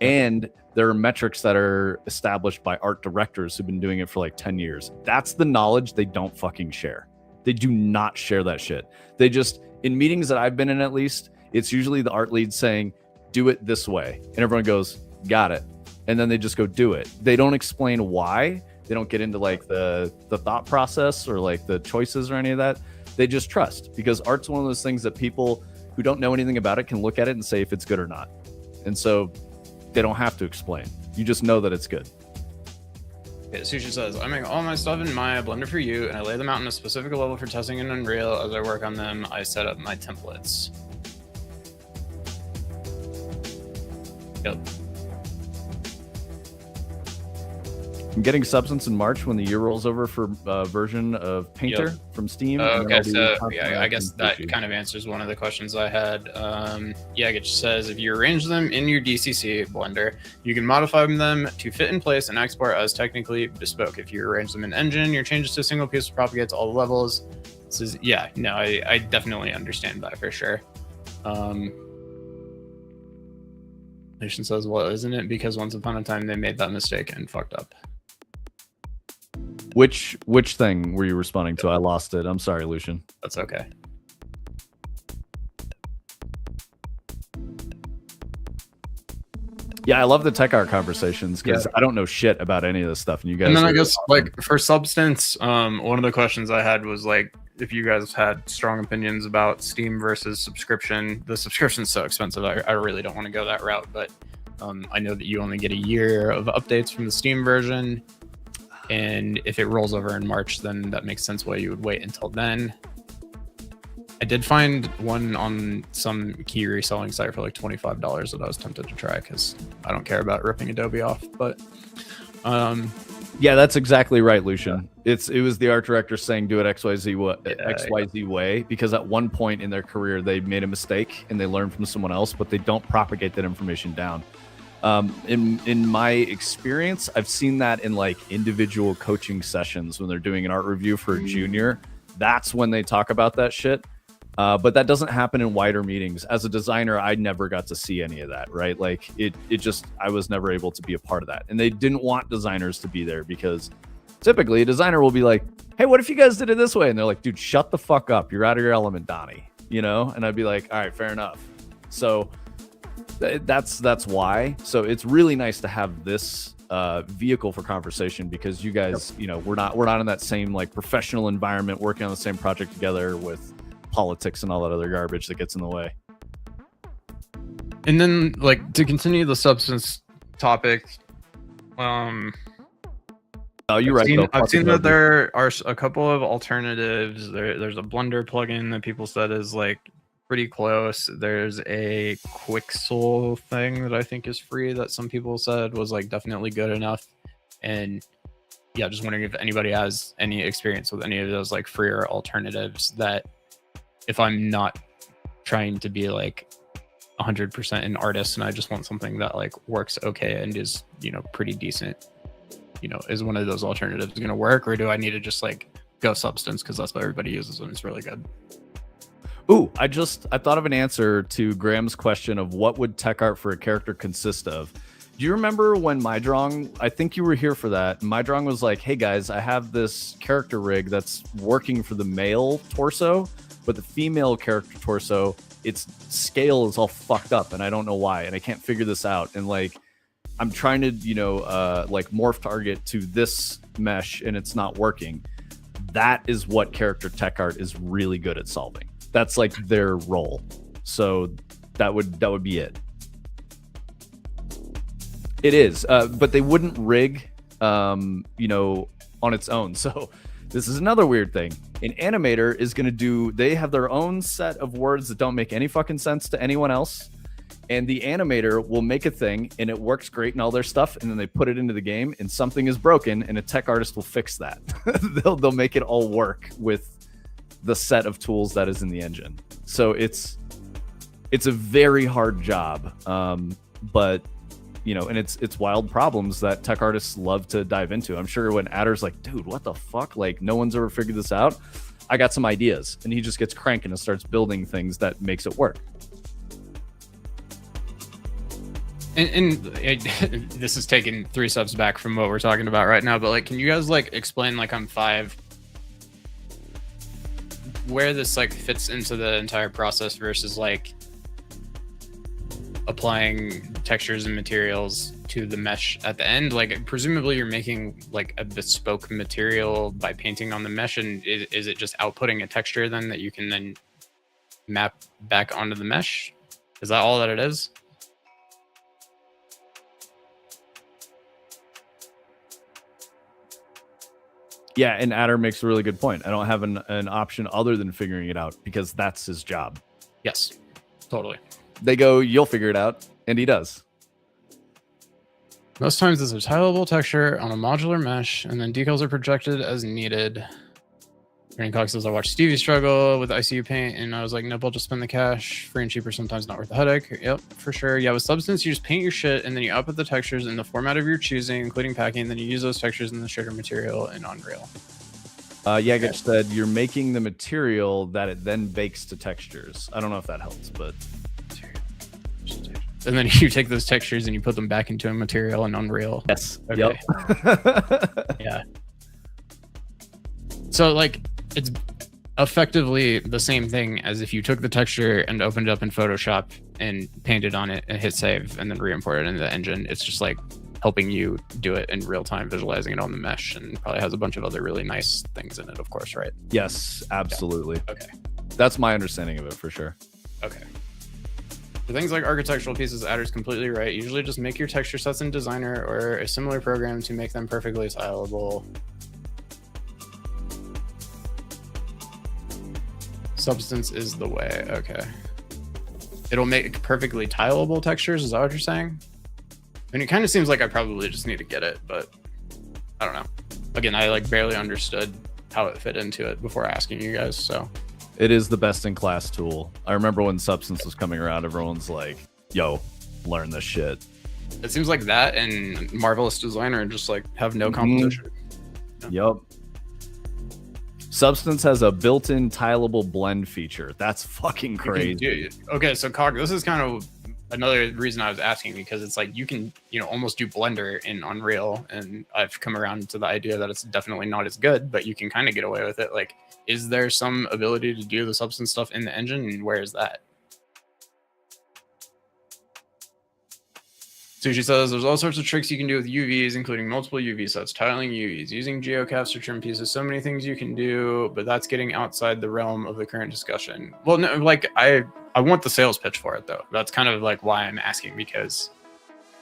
And there are metrics that are established by art directors who've been doing it for like 10 years. That's the knowledge they don't fucking share. They do not share that shit. They just, in meetings that I've been in at least, it's usually the art lead saying, do it this way. And everyone goes, got it. And then they just go do it. They don't explain why. They don't get into like the thought process or like the choices or any of that. They just trust, because art's one of those things that people who don't know anything about it can look at it and say if it's good or not. And so they don't have to explain. You just know that it's good. Okay, Sushi says, I make all my stuff in Maya, Blender for you, and I lay them out in a specific level for testing in Unreal. As I work on them, I set up my templates. Yep. I'm getting Substance in March when the year rolls over for version of Painter from Steam. Okay, so yeah, I guess that kind of answers one of the questions I had. Yagich says, if you arrange them in your DCC Blender, you can modify them to fit in place and export as technically bespoke. If you arrange them in Engine, your changes to a single piece will propagate to all the levels. This is, yeah, no, I definitely understand that for sure. Nation says, well, isn't it because once upon a time they made that mistake and fucked up? Which thing were you responding to? I lost it. I'm sorry, Lucian. That's okay. Yeah, I love the tech art conversations because I don't know shit about any of this stuff, and you guys. And then I guess like for Substance, one of the questions I had was like, if you guys had strong opinions about Steam versus subscription. The subscription's so expensive. I really don't want to go that route, but I know that you only get a year of updates from the Steam version. And if it rolls over in March, then that makes sense why you would wait until then. I did find one on some key reselling site for like $25 that I was tempted to try because I don't care about ripping Adobe off. But yeah, that's exactly right, Lucian. Yeah. It was the art director saying do it XYZ way, because at one point in their career they made a mistake and they learned from someone else, but they don't propagate that information down. In my experience, I've seen that in like individual coaching sessions when they're doing an art review for a junior. That's when they talk about that shit. But that doesn't happen in wider meetings. As a designer, I never got to see any of that, right? Like it just, I was never able to be a part of that. And they didn't want designers to be there because typically a designer will be like, hey, what if you guys did it this way? And they're like, dude, shut the fuck up. You're out of your element, Donnie, you know? And I'd be like, all right, fair enough. So that's why. So it's really nice to have this vehicle for conversation, because you guys, you know, we're not in that same like professional environment working on the same project together with politics and all that other garbage that gets in the way. And then like to continue the Substance topic, oh, you're right. I've seen that there are a couple of alternatives. There's a Blender plugin that people said is like pretty close. There's a Quixel thing that I think is free that some people said was like definitely good enough. And yeah, just wondering if anybody has any experience with any of those like freer alternatives that if I'm not trying to be like 100% an artist and I just want something that like works okay and is, you know, pretty decent, you know, is one of those alternatives going to work, or do I need to just like go Substance because that's what everybody uses and it's really good? Ooh, I thought of an answer to Graham's question of what would tech art for a character consist of. Do you remember when MyDrawing, I think you were here for that, MyDrawing was like, hey guys, I have this character rig that's working for the male torso, but the female character torso, its scale is all fucked up and I don't know why, and I can't figure this out. And like, I'm trying to, you know, like morph target to this mesh and it's not working. That is what character tech art is really good at solving. That's like their role. So that would be it. It is, but they wouldn't rig, you know, on its own. So this is another weird thing. An animator is going to do, they have their own set of words that don't make any fucking sense to anyone else. And the animator will make a thing and it works great and all their stuff. And then they put it into the game and something is broken and a tech artist will fix that. they'll make it all work with the set of tools that is in the engine. So it's a very hard job. But you know, and it's wild problems that tech artists love to dive into. I'm sure when Adder's like, dude, what the fuck? Like, no one's ever figured this out. I got some ideas. And he just gets cranking and starts building things that makes it work. And this is taking 3 steps back from what we're talking about right now, but like, can you guys like explain like on 5 where this like fits into the entire process versus like applying textures and materials to the mesh at the end? Like presumably you're making like a bespoke material by painting on the mesh, and is it just outputting a texture then that you can then map back onto the mesh? Is that all that it is? Yeah, and Adder makes a really good point. I don't have an option other than figuring it out because that's his job. Yes, totally. They go, you'll figure it out, and he does. Most times it's a tileable texture on a modular mesh, and then decals are projected as needed. Rain Cox says, I watched Stevie struggle with ICU paint, and I was like, nope, I'll just spend the cash. Free and cheaper, sometimes not worth the headache. Yep, for sure. Yeah, with Substance, you just paint your shit, and then you output the textures in the format of your choosing, including packing, and then you use those textures in the shader material in Unreal. Yagich said, you're making the material that it then bakes to textures. I don't know if that helps, but... And then you take those textures and you put them back into a material in Unreal. Yes. Okay. Yep. Yeah. So like it's effectively the same thing as if you took the texture and opened it up in Photoshop and painted on it and hit save and then re-import it into the engine. It's just like helping you do it in real time, visualizing it on the mesh, and probably has a bunch of other really nice things in it, of course, right? Yes, absolutely. Yeah. Okay. That's my understanding of it for sure. Okay. For things like architectural pieces, Adder's completely right. Usually just make your texture sets in Designer or a similar program to make them perfectly tileable. Substance is the way. Okay. It'll make perfectly tileable textures. Is that what you're saying? I mean, it kind of seems like I probably just need to get it, but I don't know. Again, I like barely understood how it fit into it before asking you guys, so. It is the best in class tool. I remember when Substance was coming around, everyone's like, yo, learn this shit. It seems like that and Marvelous Designer just like have no competition. Yep. Substance has a built-in tileable blend feature. That's fucking crazy. Okay, so Cog, this is kind of another reason I was asking, because it's like you can, you know, almost do Blender in Unreal, and I've come around to the idea that it's definitely not as good, but you can kind of get away with it. Like, is there some ability to do the Substance stuff in the engine, and where is that? Sushi says there's all sorts of tricks you can do with UVs, including multiple UV sets, tiling UVs, using geocaps to trim pieces. So many things you can do, but that's getting outside the realm of the current discussion. Well, no, like I want the sales pitch for it though. That's kind of like why I'm asking, because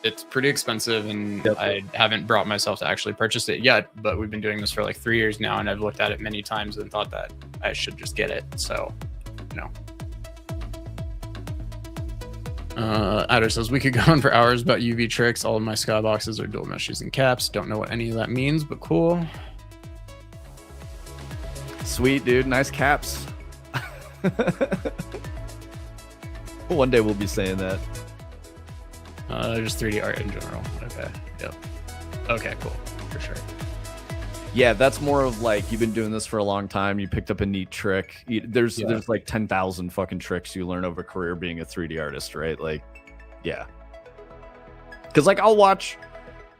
it's pretty expensive, and yep. I haven't brought myself to actually purchase it yet. But we've been doing this for like 3 years now, and I've looked at it many times and thought that I should just get it. So, you know. Adder says, we could go on for hours about UV tricks. All of my skyboxes are dual mesh using caps. Don't know what any of that means, but cool. Sweet, dude. Nice caps. One day we'll be saying that. Just 3D art in general. Okay. Yep. Okay, cool. For sure. Yeah, that's more of like, you've been doing this for a long time. You picked up a neat trick. There's like 10,000 fucking tricks you learn over a career being a 3D artist, right? Like, yeah. Because like I'll watch,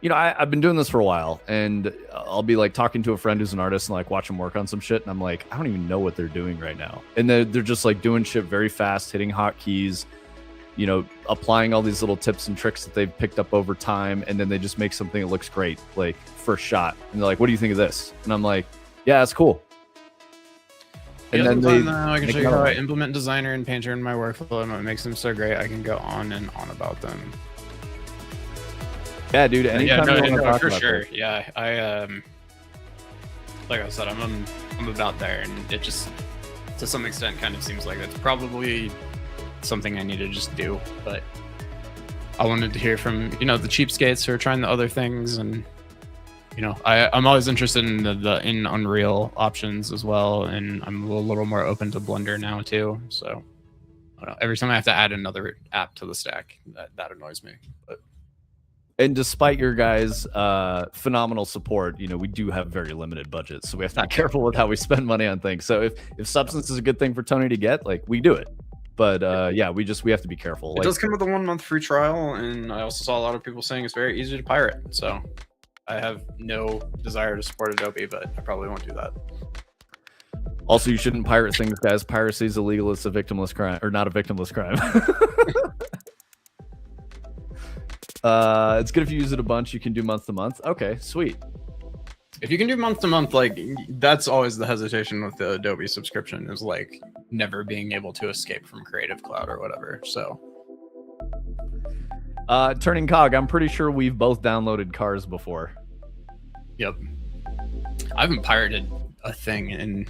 you know, I've been doing this for a while, and I'll be like talking to a friend who's an artist and like watch them work on some shit, and I'm like, I don't even know what they're doing right now. And they're just like doing shit very fast, hitting hotkeys, you know, applying all these little tips and tricks that they've picked up over time, and then they just make something that looks great, like first shot. And they're like, what do you think of this? And I'm like, yeah, that's cool. And then I can show you how I implement Designer and Painter in my workflow and what makes them so great. I can go on and on about them. Yeah, dude. Anytime you want to talk for about sure. this. Yeah, I like I said, I'm about there, and it just to some extent kind of seems like that's probably something I need to just do. But I wanted to hear from, you know, the cheapskates who are trying the other things, and you know, I'm always interested in the Unreal options as well, and I'm a little more open to Blender now too. So I don't know, every time I have to add another app to the stack, that annoys me. But And despite your guys' phenomenal support, you know, we do have very limited budgets, so we have to be careful with how we spend money on things. So if substance is a good thing for Tony to get, like, we do it. But yeah, we have to be careful. It does come with a 1 month free trial, and I also saw a lot of people saying it's very easy to pirate. So I have no desire to support Adobe, but I probably won't do that. Also, you shouldn't pirate things, guys. Piracy is illegal. It's a victimless crime, or not a victimless crime. It's good if you use it a bunch. You can do month to month. Okay, sweet. If you can do month to month, like, that's always the hesitation with the Adobe subscription, is like never being able to escape from Creative Cloud or whatever. So Turning Cog, I'm pretty sure we've both downloaded Cars before. Yep. I haven't pirated a thing in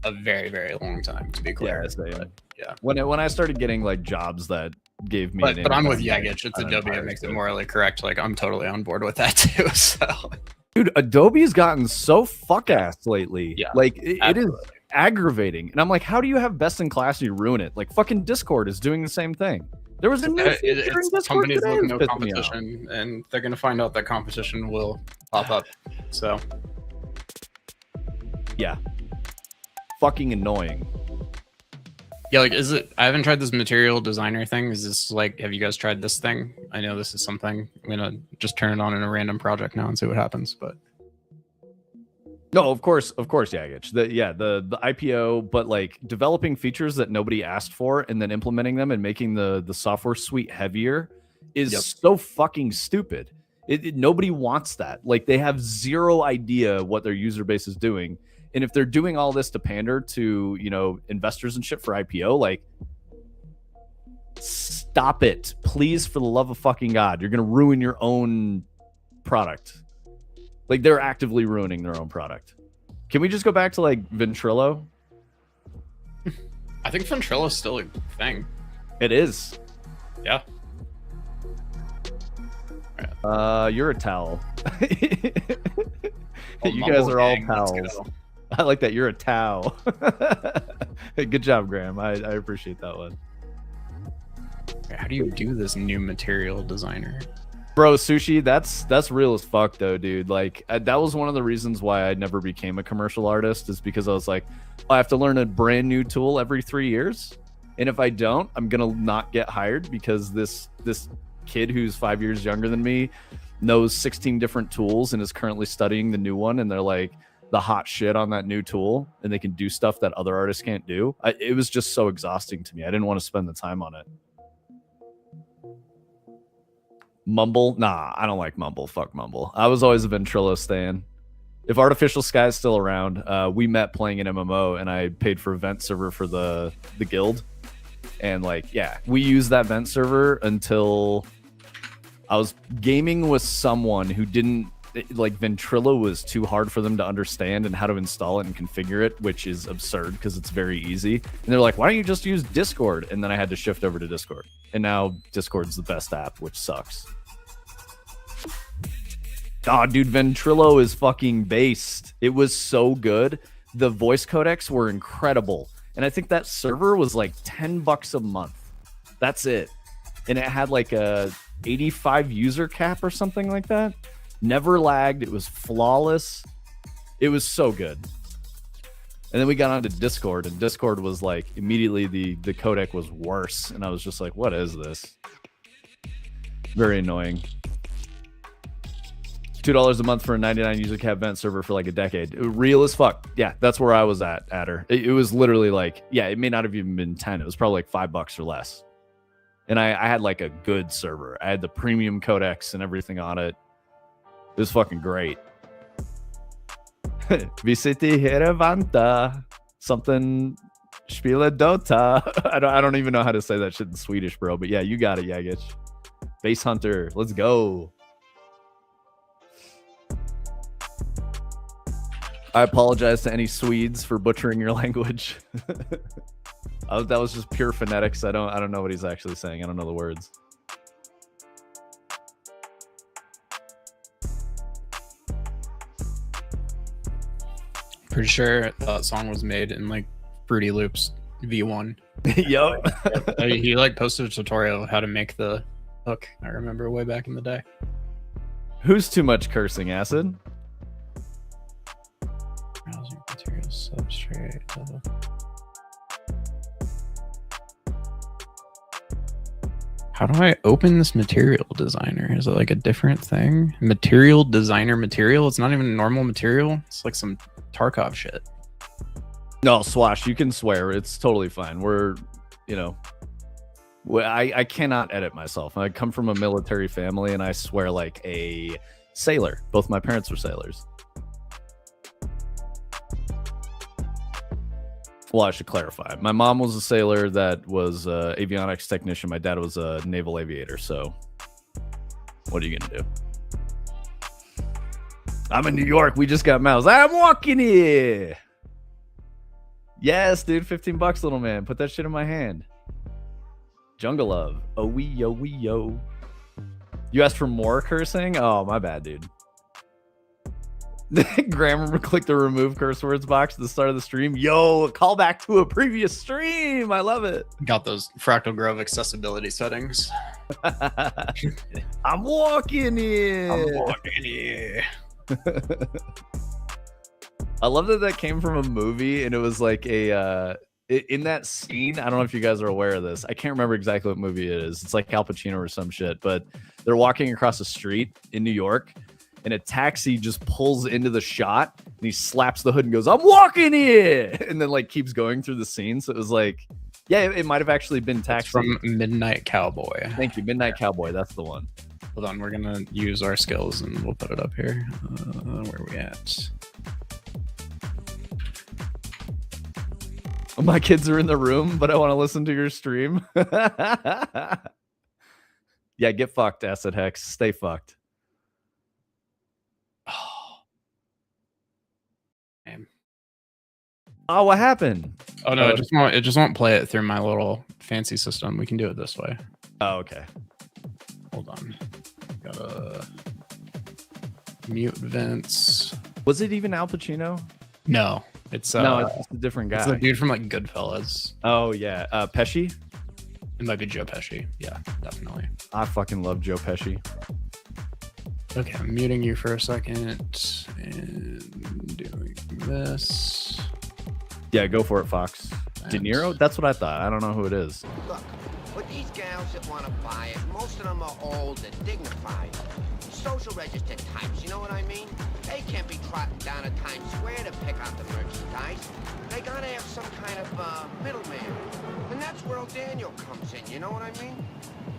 a very, very long time, to be clear. Yeah, same. But, yeah. When I started getting like jobs that gave me but I'm with Yagich. It's Adobe that makes it morally correct. Like, I'm totally on board with that too. So dude, Adobe's gotten so fuck ass lately. Yeah, like it is aggravating. And I'm like, how do you have best in class and you ruin it? Like, fucking Discord is doing the same thing. There was a new feature in Discord companies today with no that's pissing me off. competition, and they're gonna find out that competition will pop up. So yeah, fucking annoying. yeah, like, is it? I haven't tried this material designer thing. Is this like? Have you guys tried this thing? I know this is something. I'm gonna just turn it on in a random project now and see what happens. But No, of course, Yagich. The IPO, but like developing features that nobody asked for and then implementing them and making the software suite heavier is so fucking stupid. Nobody wants that. Like, they have zero idea what their user base is doing. And if they're doing all this to pander to, you know, investors and shit for IPO, like, stop it, please, for the love of fucking God. You're gonna ruin your own product. Like, they're actively ruining their own product. Can we just go back to like Ventrilo? I think Ventrilo is still a thing. It is. Yeah. You're a towel. Well, you guys are all gang, let's towels. go. I like that. You're a towel. Hey, good job, Graham. I appreciate that one. How do you do this new material designer? Bro, Sushi, that's real as fuck though, dude. Like, that was one of the reasons why I never became a commercial artist, is because I was like, I have to learn a brand new tool every 3 years, and if I don't, I'm gonna not get hired, because this kid who's 5 years younger than me knows 16 different tools and is currently studying the new one, and they're like the hot shit on that new tool, and they can do stuff that other artists can't do. It was just so exhausting to me. I didn't want to spend the time on it. Mumble? Nah, I don't like Mumble. Fuck Mumble. I was always a Ventrilo stan. If Artificial Sky is still around, we met playing an MMO, and I paid for a vent server for the guild. And like, yeah, we used that vent server until I was gaming with someone who didn't like Ventrilo was too hard for them to understand and how to install it and configure it, which is absurd because it's very easy. And they're like, why don't you just use Discord? And then I had to shift over to Discord. And now Discord's the best app, which sucks. Oh, dude, Ventrilo is fucking based. It was so good. The voice codecs were incredible. And I think that server was like $10 a month. That's it. And it had like a 85 user cap or something like that. Never lagged. It was flawless. It was so good. And then we got onto Discord, and Discord was like immediately the codec was worse. And I was just like, what is this? Very annoying. $2 a month for a 99 user cap vent server for like a decade. Real as fuck. Yeah, that's where I was at her. It was literally like, yeah, it may not have even been 10. It was probably like $5 or less. And I had like a good server. I had the premium codecs and everything on it. It was fucking great. Visiti Herevanta. Something Spiele Dota. I don't even know how to say that shit in Swedish, bro. But yeah, you got it, Yagic. Base Hunter. Let's go. I apologize to any Swedes for butchering your language. That was just pure phonetics. I don't know what he's actually saying. I don't know the words. Pretty sure that song was made in like Fruity Loops V1. Yo. He like posted a tutorial of how to make the hook. I remember way back in the day. Who's too much cursing, Acid? Browser material substrate. How do I open this material designer? Is it like a different thing? Material designer material? It's not even a normal material. It's like some Tarkov shit. No, Swash, you can swear. It's totally fine. We're, you know, I cannot edit myself. I come from a military family and I swear like a sailor. Both my parents were sailors. Well, I should clarify. My mom was a sailor that was an avionics technician. My dad was a naval aviator. So what are you going to do? I'm in New York. We just got mouse. I'm walking here. Yes, dude. $15, little man. Put that shit in my hand. Jungle Love. Oh, wee, yo, wee, yo. You asked for more cursing? Oh, my bad, dude. Grammar, click the remove curse words box at the start of the stream. Yo, call back to a previous stream. I love it. Got those Fractal Grove accessibility settings. I'm walking here. I'm walking here. I love that came from a movie, and it was like a in that scene. I don't know if you guys are aware of this. I can't remember exactly what movie it is. It's like Al Pacino or some shit, but they're walking across the street in New York. And a taxi just pulls into the shot and he slaps the hood and goes, I'm walking here. And then like keeps going through the scene. So it was like, yeah, it might have actually been Taxi. It's from Midnight Cowboy. Thank you. Midnight Cowboy. That's the one. Hold on. We're going to use our skills and we'll put it up here. Where are we at? My kids are in the room, but I want to listen to your stream. Yeah, get fucked, Acid Hex. Stay fucked. Oh, what happened? Oh no, it just won't play it through my little fancy system. We can do it this way. Oh, okay. Hold on. Gotta mute vents. Was it even Al Pacino? No, it's no, it's just a different guy. It's the dude from like Goodfellas. Oh yeah, Pesci. It might be Joe Pesci. Yeah, definitely. I fucking love Joe Pesci. Okay, I'm muting you for a second and doing this. Yeah, go for it, Fox. De Niro? That's what I thought. I don't know who it is. Look, with these gals that want to buy it, most of them are old and dignified. Social register types, you know what I mean? They can't be trotting down to Times Square to pick out the merchandise. They gotta have some kind of middleman. And that's where O'Daniel comes in, you know what I mean?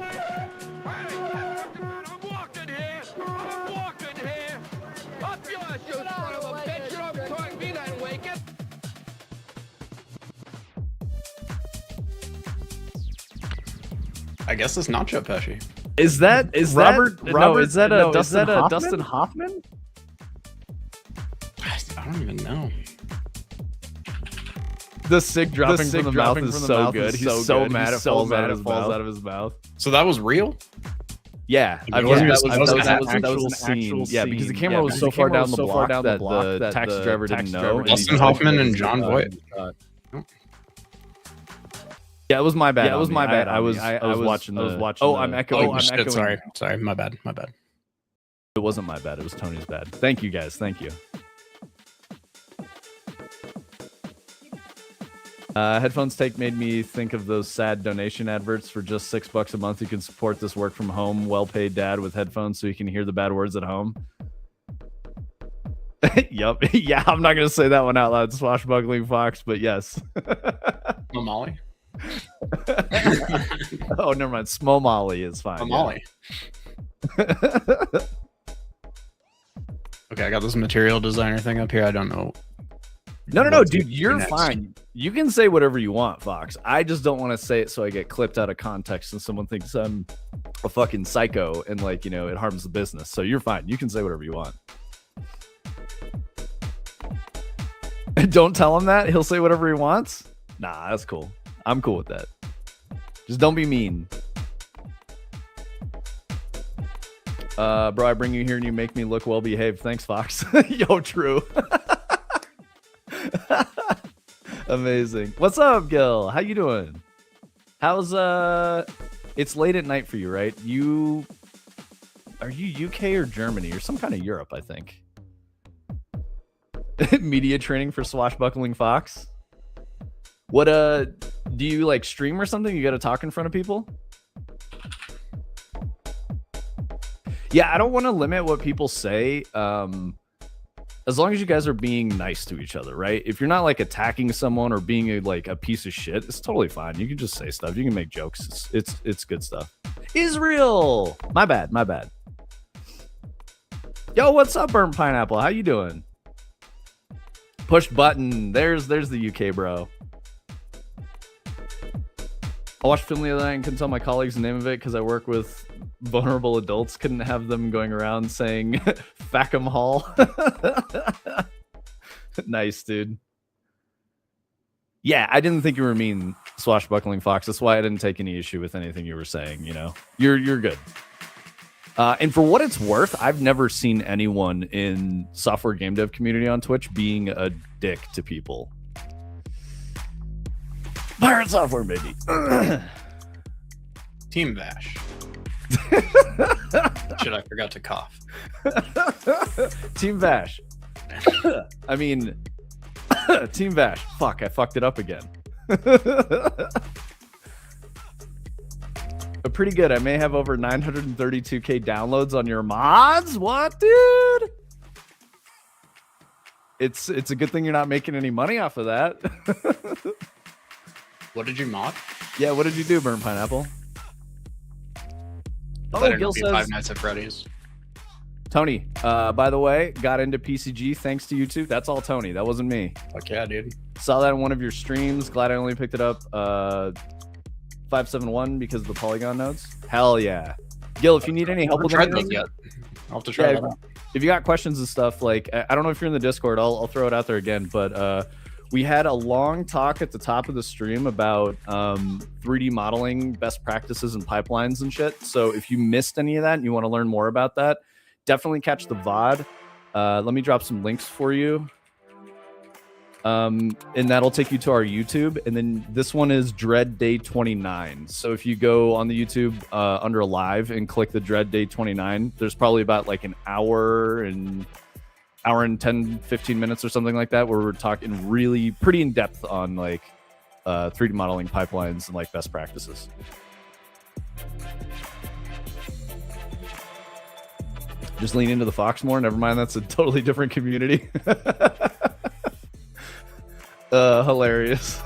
I'm walking here! I'm walking here! Up yours, you son of a bitch! You don't talk to me that way, get... I guess it's not Joe Pesci. Is that Robert? Dustin Hoffman? don't even know. The cig dropping from the mouth is so good. He's so mad it falls out of his mouth. So that was real? Yeah, that was an actual scene. Yeah, because the camera was so far down the block that the taxi driver didn't know. Dustin Hoffman and John Voight. Yeah, it was my bad. I was watching. Oh, I'm echoing. Oh, shit, sorry. My bad. It wasn't my bad. It was Tony's bad. Thank you, guys. Thank you. Headphones Take made me think of those sad donation adverts for just $6 a month. You can support this work from home, well-paid dad with headphones so you can hear the bad words at home. Yup. Yeah, I'm not going to say that one out loud, Swashbuckling Fox, but yes. Molly. Oh, never mind. Small is fine. Molly. Okay, I got this material designer thing up here. I don't know. No, dude, you're fine. You can say whatever you want, Fox. I just don't want to say it so I get clipped out of context and someone thinks I'm a fucking psycho and, like, you know, it harms the business. So you're fine. You can say whatever you want. Don't tell him that. He'll say whatever he wants. Nah, that's cool. I'm cool with that. Just don't be mean. Bro, I bring you here and you make me look well behaved. Thanks, Fox. Yo, true. Amazing. What's up, Gil? How you doing? How's it's late at night for you, right? Are you UK or Germany or some kind of Europe, I think. Media training for Swashbuckling Fox. What do you like stream or something? You got to talk in front of people? Yeah, I don't want to limit what people say. As long as you guys are being nice to each other, right? If you're not like attacking someone or being a piece of shit, it's totally fine. You can just say stuff. You can make jokes. It's good stuff. Israel, my bad. Yo, what's up, Burnt Pineapple? How you doing? Push button. There's the UK, bro. I watched film the other night and couldn't tell my colleagues the name of it because I work with vulnerable adults. Couldn't have them going around saying Fackham Hall. Nice, dude. Yeah, I didn't think you were mean, Swashbuckling Fox. That's why I didn't take any issue with anything you were saying. You know, you're good. And for what it's worth, I've never seen anyone in software game dev community on Twitch being a dick to people. Pirate Software, baby. Team Vash. Shit, I forgot to cough. Team Vash. I mean, Team Vash. Fuck, I fucked it up again. But pretty good. I may have over 932k downloads on your mods. What, dude? It's a good thing you're not making any money off of that. What did you mod? Yeah, what did you do, Burnt Pineapple? Gil says Five Nights at Freddy's. Tony, by the way, got into PCG thanks to YouTube. That's all Tony. That wasn't me. Fuck yeah, dude. Saw that in one of your streams. Glad I only picked it up 571 because of the polygon nodes. Hell yeah. Gil, if you need any help with anything, I'll have to try that out. If you got questions and stuff, like, I don't know if you're in the Discord, I'll throw it out there again, but we had a long talk at the top of the stream about 3D modeling best practices and pipelines and shit. So if you missed any of that and you want to learn more about that, definitely catch the VOD. Let me drop some links for you. And that'll take you to our YouTube. And then this one is Dread Day 29. So if you go on the YouTube under live and click the Dread Day 29, there's probably about like an hour and 10, 15 minutes or something like that, where we're talking really pretty in depth on like 3D modeling pipelines and like best practices. Just lean into the Fox more. Never mind, that's a totally different community. Hilarious.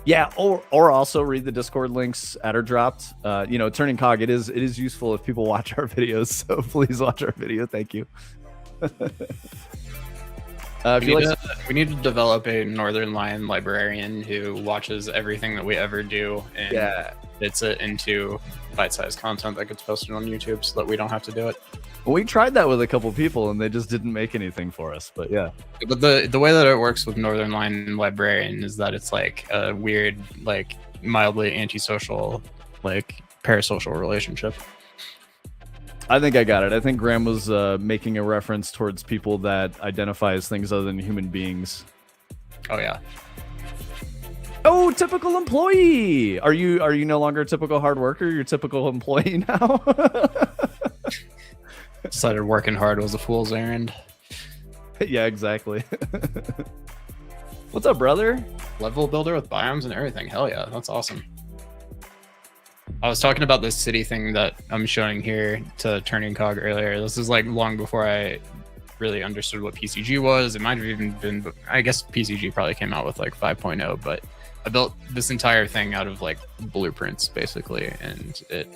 Yeah, or also read the Discord links at or dropped. Turning cog, it is useful if people watch our videos, so please watch our video. Thank you. We need to develop a Northern Lion librarian who watches everything that we ever do and edits it into bite-sized content that gets posted on YouTube so that we don't have to do it. We tried that with a couple people and they just didn't make anything for us. But yeah. But the way that it works with Northern Line Librarian is that it's like a weird, like mildly antisocial, like parasocial relationship. I think I got it. I think Graham was making a reference towards people that identify as things other than human beings. Oh yeah. Oh, typical employee. Are you no longer a typical hard worker? You're a typical employee now. Decided working hard was a fool's errand. Yeah, exactly. What's up, brother? Level builder with biomes and everything. Hell yeah, that's awesome. I was talking about this city thing that I'm showing here to Turning Cog earlier. This is like long before I really understood what PCG was. It might have even been, I guess PCG probably came out with like 5.0, but I built this entire thing out of like blueprints basically, and it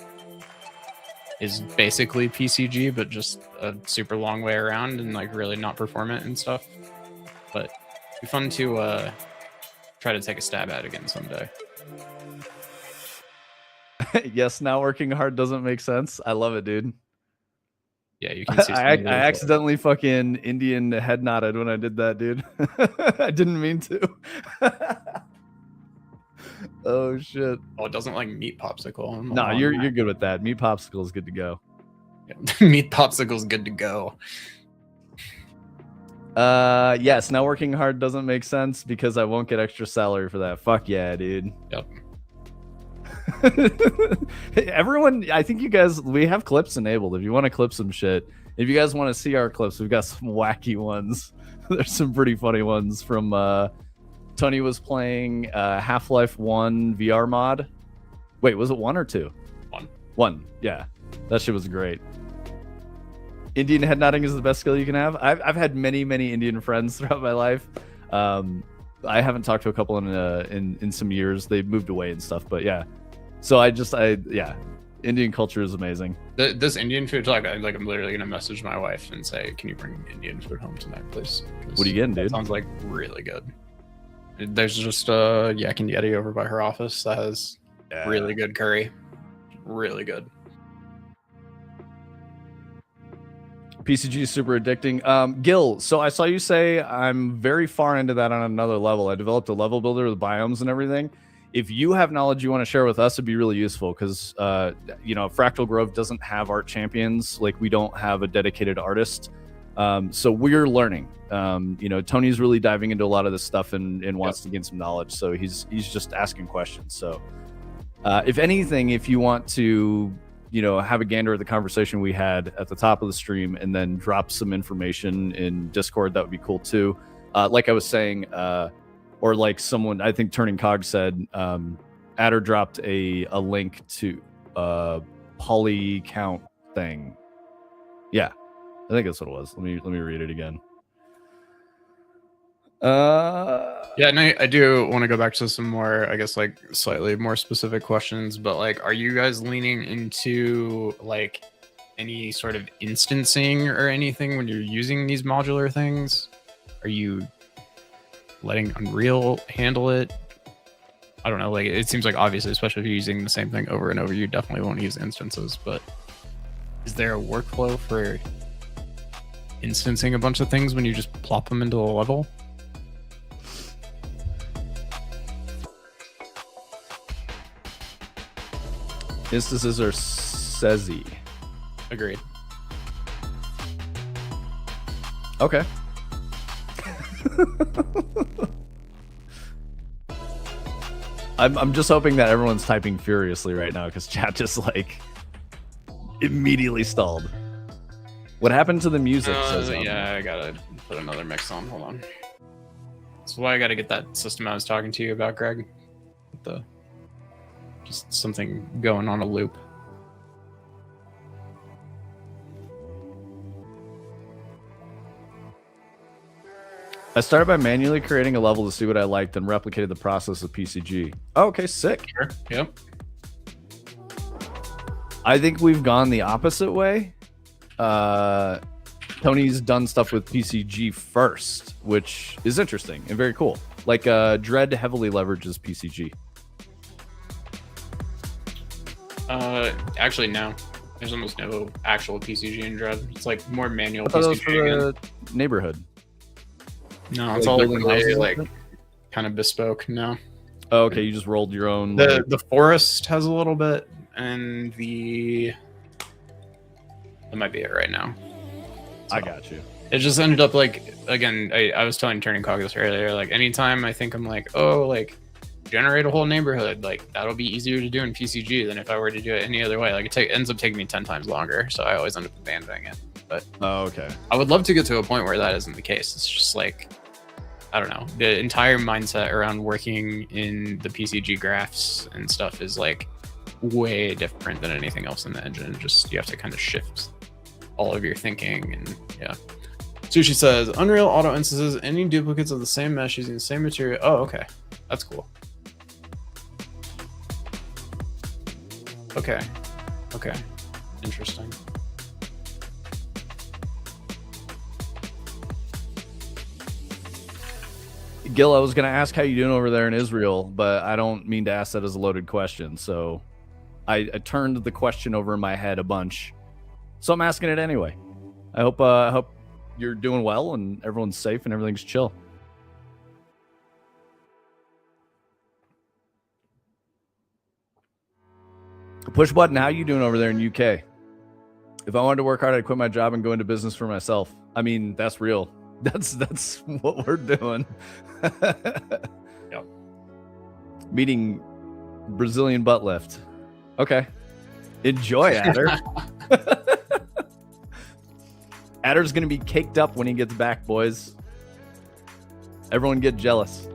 is basically PCG, but just a super long way around and like really not performant and stuff. But it'd be fun to try to take a stab at again someday. Yes, now working hard doesn't make sense. I love it, dude. Yeah, you can see. I accidentally fucking Indian head nodded when I did that, dude. I didn't mean to. Oh shit. Oh, it doesn't like meat popsicle. Nah, you're good with that. Meat popsicle is good to go. Yeah. Meat popsicle's good to go. Yes, now working hard doesn't make sense because I won't get extra salary for that. Fuck yeah, dude. Yep. Everyone, I think you guys, we have clips enabled. If you want to clip some shit, if you guys want to see our clips, we've got some wacky ones. There's some pretty funny ones from Tony was playing Half-Life 1 VR mod. Wait, was it 1 or 2? 1. Yeah, that shit was great. Indian head nodding is the best skill you can have. I've had many Indian friends throughout my life. I haven't talked to a couple in some years. They've moved away and stuff, but yeah. So yeah, Indian culture is amazing. This Indian food talk, I'm literally gonna message my wife and say, "Can you bring Indian food home tonight, please?" What are you getting, dude? Sounds like really good. There's just a Yak and Yeti over by her office that has really good curry, really good. PCG is super addicting. Gil, so I saw you say I'm very far into that on another level. I developed a level builder with biomes and everything. If you have knowledge you want to share with us, it'd be really useful because, Fractal Grove doesn't have art champions. Like, we don't have a dedicated artist. So we're learning. Tony's really diving into a lot of this stuff and wants to gain some knowledge. So he's just asking questions. So if anything, if you want to, have a gander at the conversation we had at the top of the stream and then drop some information in Discord, that would be cool too. Like I was saying, or like someone, I think Turning Cog said, Adder dropped a link to poly count thing. Yeah, I think that's what it was. Let me read it again. Yeah, and I do want to go back to some more, I guess, like slightly more specific questions, but like, are you guys leaning into like any sort of instancing or anything when you're using these modular things? Are you letting Unreal handle it? I don't know, like it seems like obviously, especially if you're using the same thing over and over, you definitely won't use instances, but is there a workflow for instancing a bunch of things when you just plop them into a level? Instances are SESI. Agreed. Okay. I'm just hoping that everyone's typing furiously right now because chat just like immediately stalled. What happened to the music? Yeah, I gotta put another mix on. Hold on. That's why I gotta get that system I was talking to you about, Greg. Just something going on a loop. I started by manually creating a level to see what I liked and replicated the process of PCG. Oh, okay, sick. Sure. Yep. I think we've gone the opposite way. Tony's done stuff with PCG first, which is interesting and very cool. Like Dread heavily leverages PCG. Actually, no. There's almost no actual PCG in Dread. It's like more manual I thought it was PCG for again. the neighborhood. No, it's Like all like building really houses and like stuff? kind of bespoke. No, Oh, okay, you just rolled your own. the forest has a little bit, and that might be it right now. I got you. It just ended up like, again, I was telling Turning Cog this earlier, like anytime I think I'm like, oh, like generate a whole neighborhood, like that'll be easier to do in PCG than if I were to do it any other way. Like it ends up taking me 10 times longer, so I always end up abandoning it. But okay, I would love to get to a point where that isn't the case. It's just like, I don't know, the entire mindset around working in the PCG graphs and stuff is like way different than anything else in the engine. Just you have to kind of shift all of your thinking, and yeah. Sushi says Unreal auto instances any duplicates of the same mesh using the same material. Oh, okay, that's cool. Okay, interesting. Gil, I was gonna ask how you doing over there in Israel, but I don't mean to ask that as a loaded question. So I turned the question over in my head a bunch, so I'm asking it anyway. I hope you're doing well and everyone's safe and everything's chill. Push button, how you doing over there in UK? If I wanted to work hard, I'd quit my job and go into business for myself. I mean, that's real. That's what we're doing. Yep. Meeting Brazilian butt lift. Okay. Enjoy, Adder. Adder's gonna be caked up when he gets back, boys. Everyone get jealous.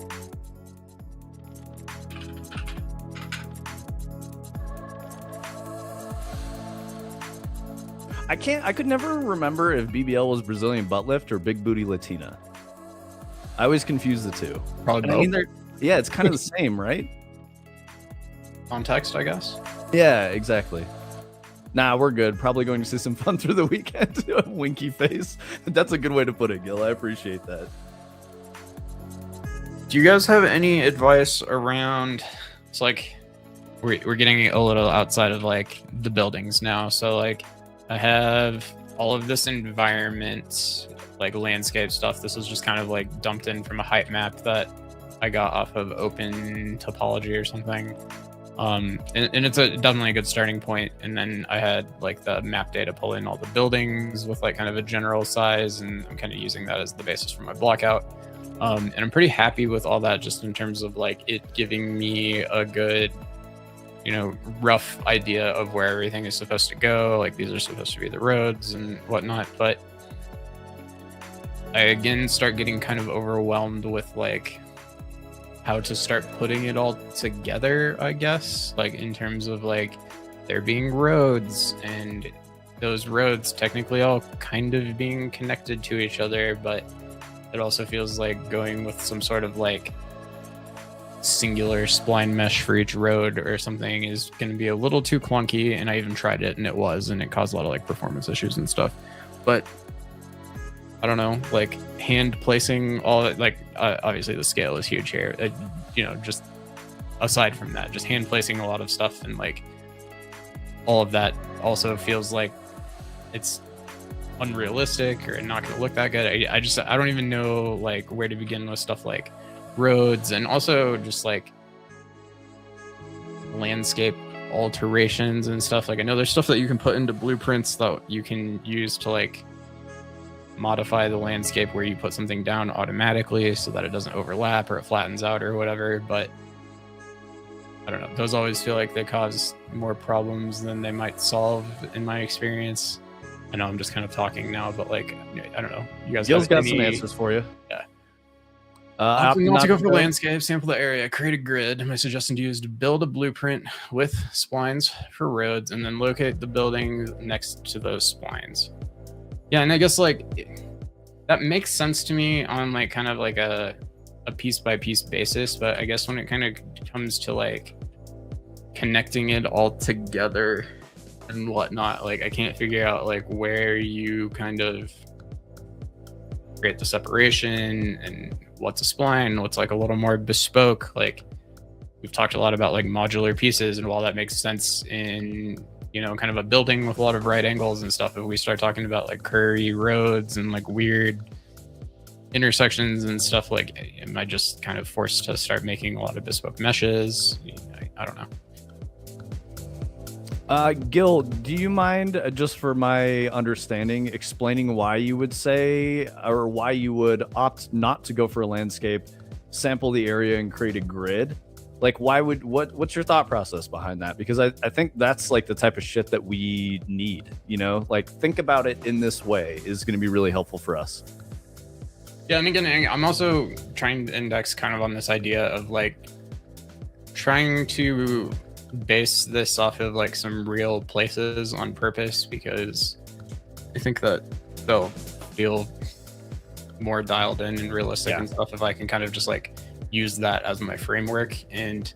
I could never remember if BBL was Brazilian butt lift or big booty Latina. I always confuse the two. Probably I mean, yeah, it's kind of the same, right? Context, I guess. Yeah, exactly. Nah, we're good. Probably going to see some fun through the weekend. Winky face. That's a good way to put it, Gil. I appreciate that. Do you guys have any advice around? It's like we're getting a little outside of like the buildings now. So like I have all of this environment, like landscape stuff. This was just kind of like dumped in from a height map that I got off of Open Topology or something. And it's definitely a good starting point. And then I had like the map data pull in all the buildings with like kind of a general size, and I'm kind of using that as the basis for my block out. And I'm pretty happy with all that, just in terms of like it giving me a good, rough idea of where everything is supposed to go. Like these are supposed to be the roads and whatnot. But I again start getting kind of overwhelmed with like how to start putting it all together, I guess, like in terms of like there being roads, and those roads technically all kind of being connected to each other, but it also feels like going with some sort of like singular spline mesh for each road or something is going to be a little too clunky. And I even tried it, and it caused a lot of like performance issues and stuff. But I don't know, like hand placing all like obviously the scale is huge here. Just aside from that, just hand placing a lot of stuff and like all of that also feels like it's unrealistic or not going to look that good. I don't even know like where to begin with stuff like roads, and also just like landscape alterations and stuff. Like I know there's stuff that you can put into blueprints that you can use to like modify the landscape, where you put something down automatically so that it doesn't overlap or it flattens out or whatever. But I don't know, those always feel like they cause more problems than they might solve in my experience. I know I'm just kind of talking now, but like I don't know, you guys Gil's got some answers for you. Yeah. Not to go for landscape, sample the area, create a grid. My suggestion to you is to build a blueprint with splines for roads, and then locate the buildings next to those splines. Yeah, and I guess like that makes sense to me on like kind of like a piece by piece basis, but I guess when it kind of comes to like connecting it all together and whatnot, like I can't figure out like where you kind of create the separation and what's a spline, what's like a little more bespoke. Like we've talked a lot about like modular pieces, and while that makes sense in, you know, kind of a building with a lot of right angles and stuff, if we start talking about like curvy roads and like weird intersections and stuff, like, am I just kind of forced to start making a lot of bespoke meshes? I don't know. Gil, do you mind, just for my understanding, explaining why you would say, or why you would opt not to go for a landscape, sample the area and create a grid? Like, what's your thought process behind that? Because I think that's like the type of shit that we need, you know, like think about it in this way is going to be really helpful for us. Yeah, and again, I'm also trying to index kind of on this idea of like trying to base this off of like some real places on purpose, because I think that they'll feel more dialed in and realistic and stuff if I can kind of just like use that as my framework. And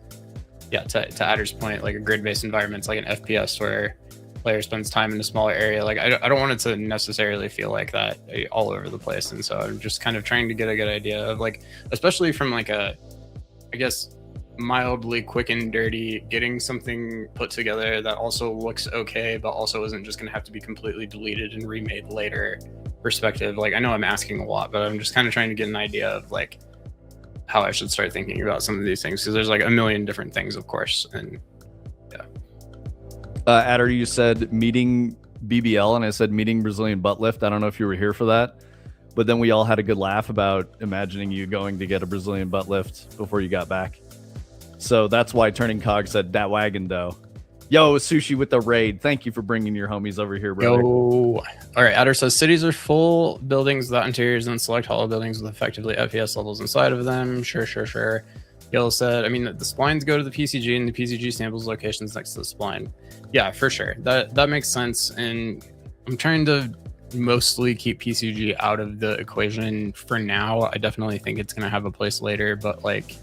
yeah, to Adder's point, like a grid-based environment's like an FPS where player spends time in a smaller area. Like I don't want it to necessarily feel like that all over the place, and so I'm just kind of trying to get a good idea of like, especially from like a, I guess, mildly quick and dirty, getting something put together that also looks okay but also isn't just going to have to be completely deleted and remade later perspective. Like, I know I'm asking a lot, but I'm just kind of trying to get an idea of like how I should start thinking about some of these things, because there's like a million different things, of course. And yeah. Adder, you said meeting BBL and I said meeting Brazilian butt lift. I don't know if you were here for that, but then we all had a good laugh about imagining you going to get a Brazilian butt lift before you got back. So that's why Turning Cog said that wagon though. Yo, Sushi with the raid. Thank you for bringing your homies over here, brother. Yo. All right, Adder says cities are full buildings without interiors and select hollow buildings with effectively FPS levels inside of them. Sure. Gil said, I mean, the splines go to the PCG and the PCG samples locations next to the spline. Yeah, for sure. That makes sense. And I'm trying to mostly keep PCG out of the equation for now. I definitely think it's going to have a place later, but like,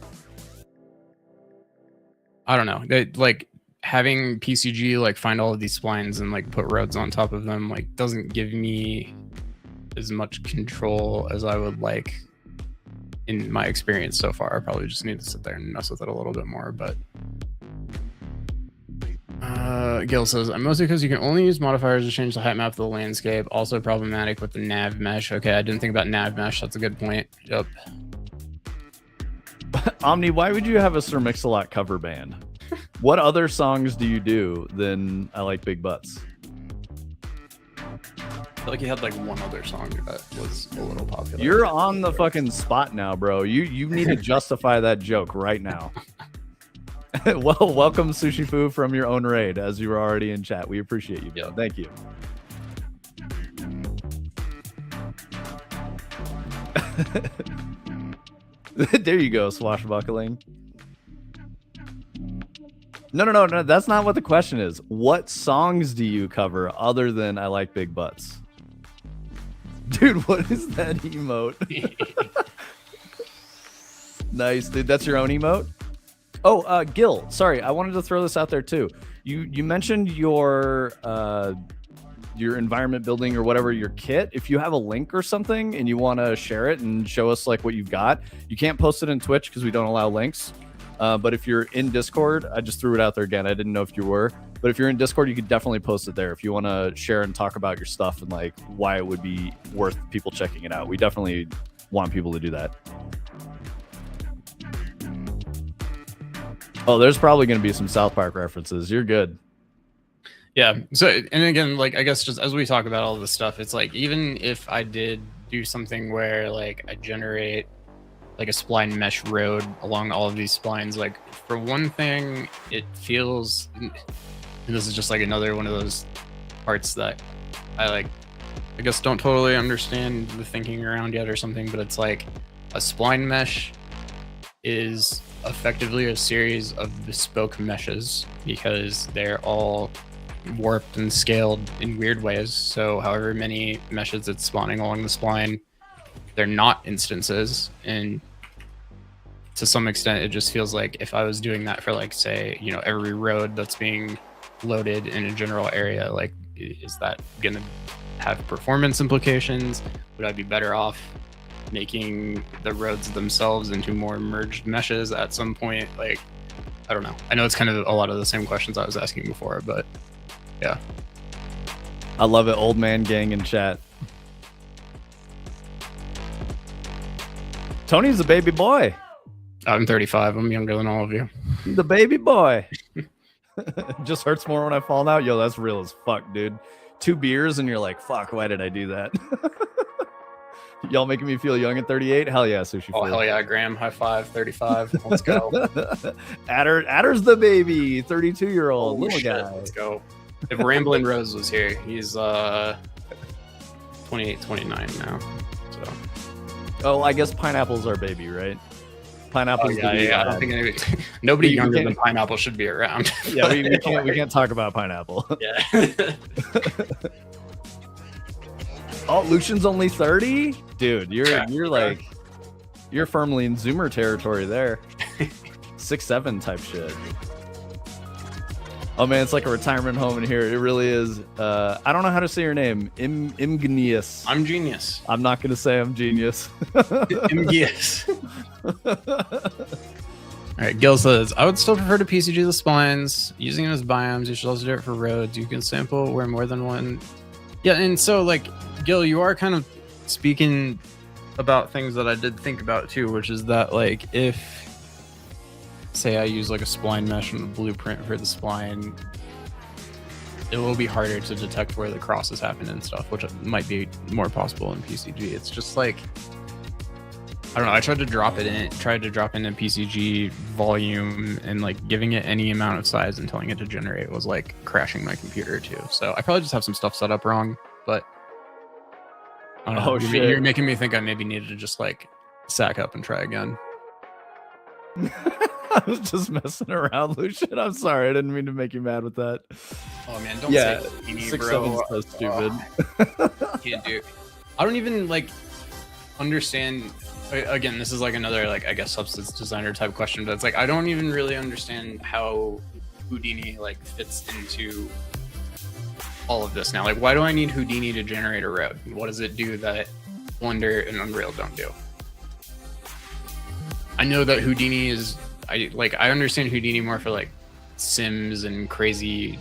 I don't know. Like having PCG like find all of these splines and like put roads on top of them like doesn't give me as much control as I would like in my experience so far. I probably just need to sit there and mess with it a little bit more. But Gil says, mostly because you can only use modifiers to change the height map of the landscape. Also problematic with the nav mesh. Okay, I didn't think about nav mesh. That's a good point. Yep. Omni, why would you have a Sir Mix-a-Lot cover band? What other songs do you do than I Like Big Butts? I feel like he had like one other song that was a little popular. You're on the fucking spot now, bro. You need to justify that joke right now. Well, welcome Sushi Fu from your own raid, as you were already in chat. We appreciate you, bro. Thank you. There you go, swashbuckling. No. That's not what the question is. What songs do you cover other than I Like Big Butts? Dude, what is that emote? Nice, dude. That's your own emote? Oh, Gil, sorry. I wanted to throw this out there too. You mentioned your environment building or whatever, your kit. If you have a link or something and you want to share it and show us like what you've got, you can't post it in Twitch because we don't allow links. But if you're in Discord, I just threw it out there again. I didn't know if you were, but if you're in Discord, you could definitely post it there if you want to share and talk about your stuff and like why it would be worth people checking it out. We definitely want people to do that. Oh, there's probably going to be some South Park references. You're good. Yeah. So, and again, like, I guess just as we talk about all this stuff, it's like, even if I did do something where like I generate like a spline mesh road along all of these splines, like for one thing, it feels, and this is just like another one of those parts that I guess don't totally understand the thinking around yet or something, but it's like a spline mesh is effectively a series of bespoke meshes because they're all warped and scaled in weird ways. So however many meshes it's spawning along the spline, they're not instances. And to some extent, it just feels like if I was doing that for like, say, you know, every road that's being loaded in a general area, like, is that going to have performance implications? Would I be better off making the roads themselves into more merged meshes at some point? Like, I don't know. I know it's kind of a lot of the same questions I was asking before, but yeah. I love it. Old man gang in chat. Tony's a baby boy. I'm 35. I'm younger than all of you. The baby boy. Just hurts more when I fall out. Yo, that's real as fuck, dude. 2 beers and you're like, fuck, why did I do that? Y'all making me feel young at 38? Hell yeah, Sushi. Oh, hell yeah, Graham. High five, 35. Let's go. Adder's the baby, 32-year-old little shit. guy. Let's go. If Ramblin' Rose was here, he's 28, 29 now. So. Oh, I guess Pineapple's our baby, right? Pineapple's yeah. I don't think nobody younger than Pineapple should be around. Yeah, we can't talk about Pineapple. Yeah. Oh, Lucian's only 30? Dude, you're firmly in Zoomer territory there. 6'7" type shit. Oh man, it's like a retirement home in here. It really is. I don't know how to say your name. Imgenius. I'm genius. I'm not gonna say I'm genius. Imgenius. All right, Gil says, I would still prefer to PCG the splines. Using them as biomes, you should also do it for roads. You can sample where more than one. Yeah, and so like Gil, you are kind of speaking about things that I did think about too, which is that like if say I use like a spline mesh and a blueprint for the spline, it will be harder to detect where the crosses happen and stuff, which might be more possible in PCG. It's just like, I don't know, I tried to drop in a PCG volume, and like giving it any amount of size and telling it to generate was like crashing my computer too. So I probably just have some stuff set up wrong, but I don't know. You're making me think I maybe needed to just like sack up and try again. I was just messing around, Lucian. I'm sorry. I didn't mean to make you mad with that. Oh man, don't say Houdini, bro. 6'7" so stupid. Can't do. I don't even like understand. Again, this is like another like I guess substance designer type question, but it's like I don't even really understand how Houdini like fits into all of this now. Like, why do I need Houdini to generate a road? What does it do that Blender and Unreal don't do? I know that Houdini is. I understand Houdini more for like Sims and crazy,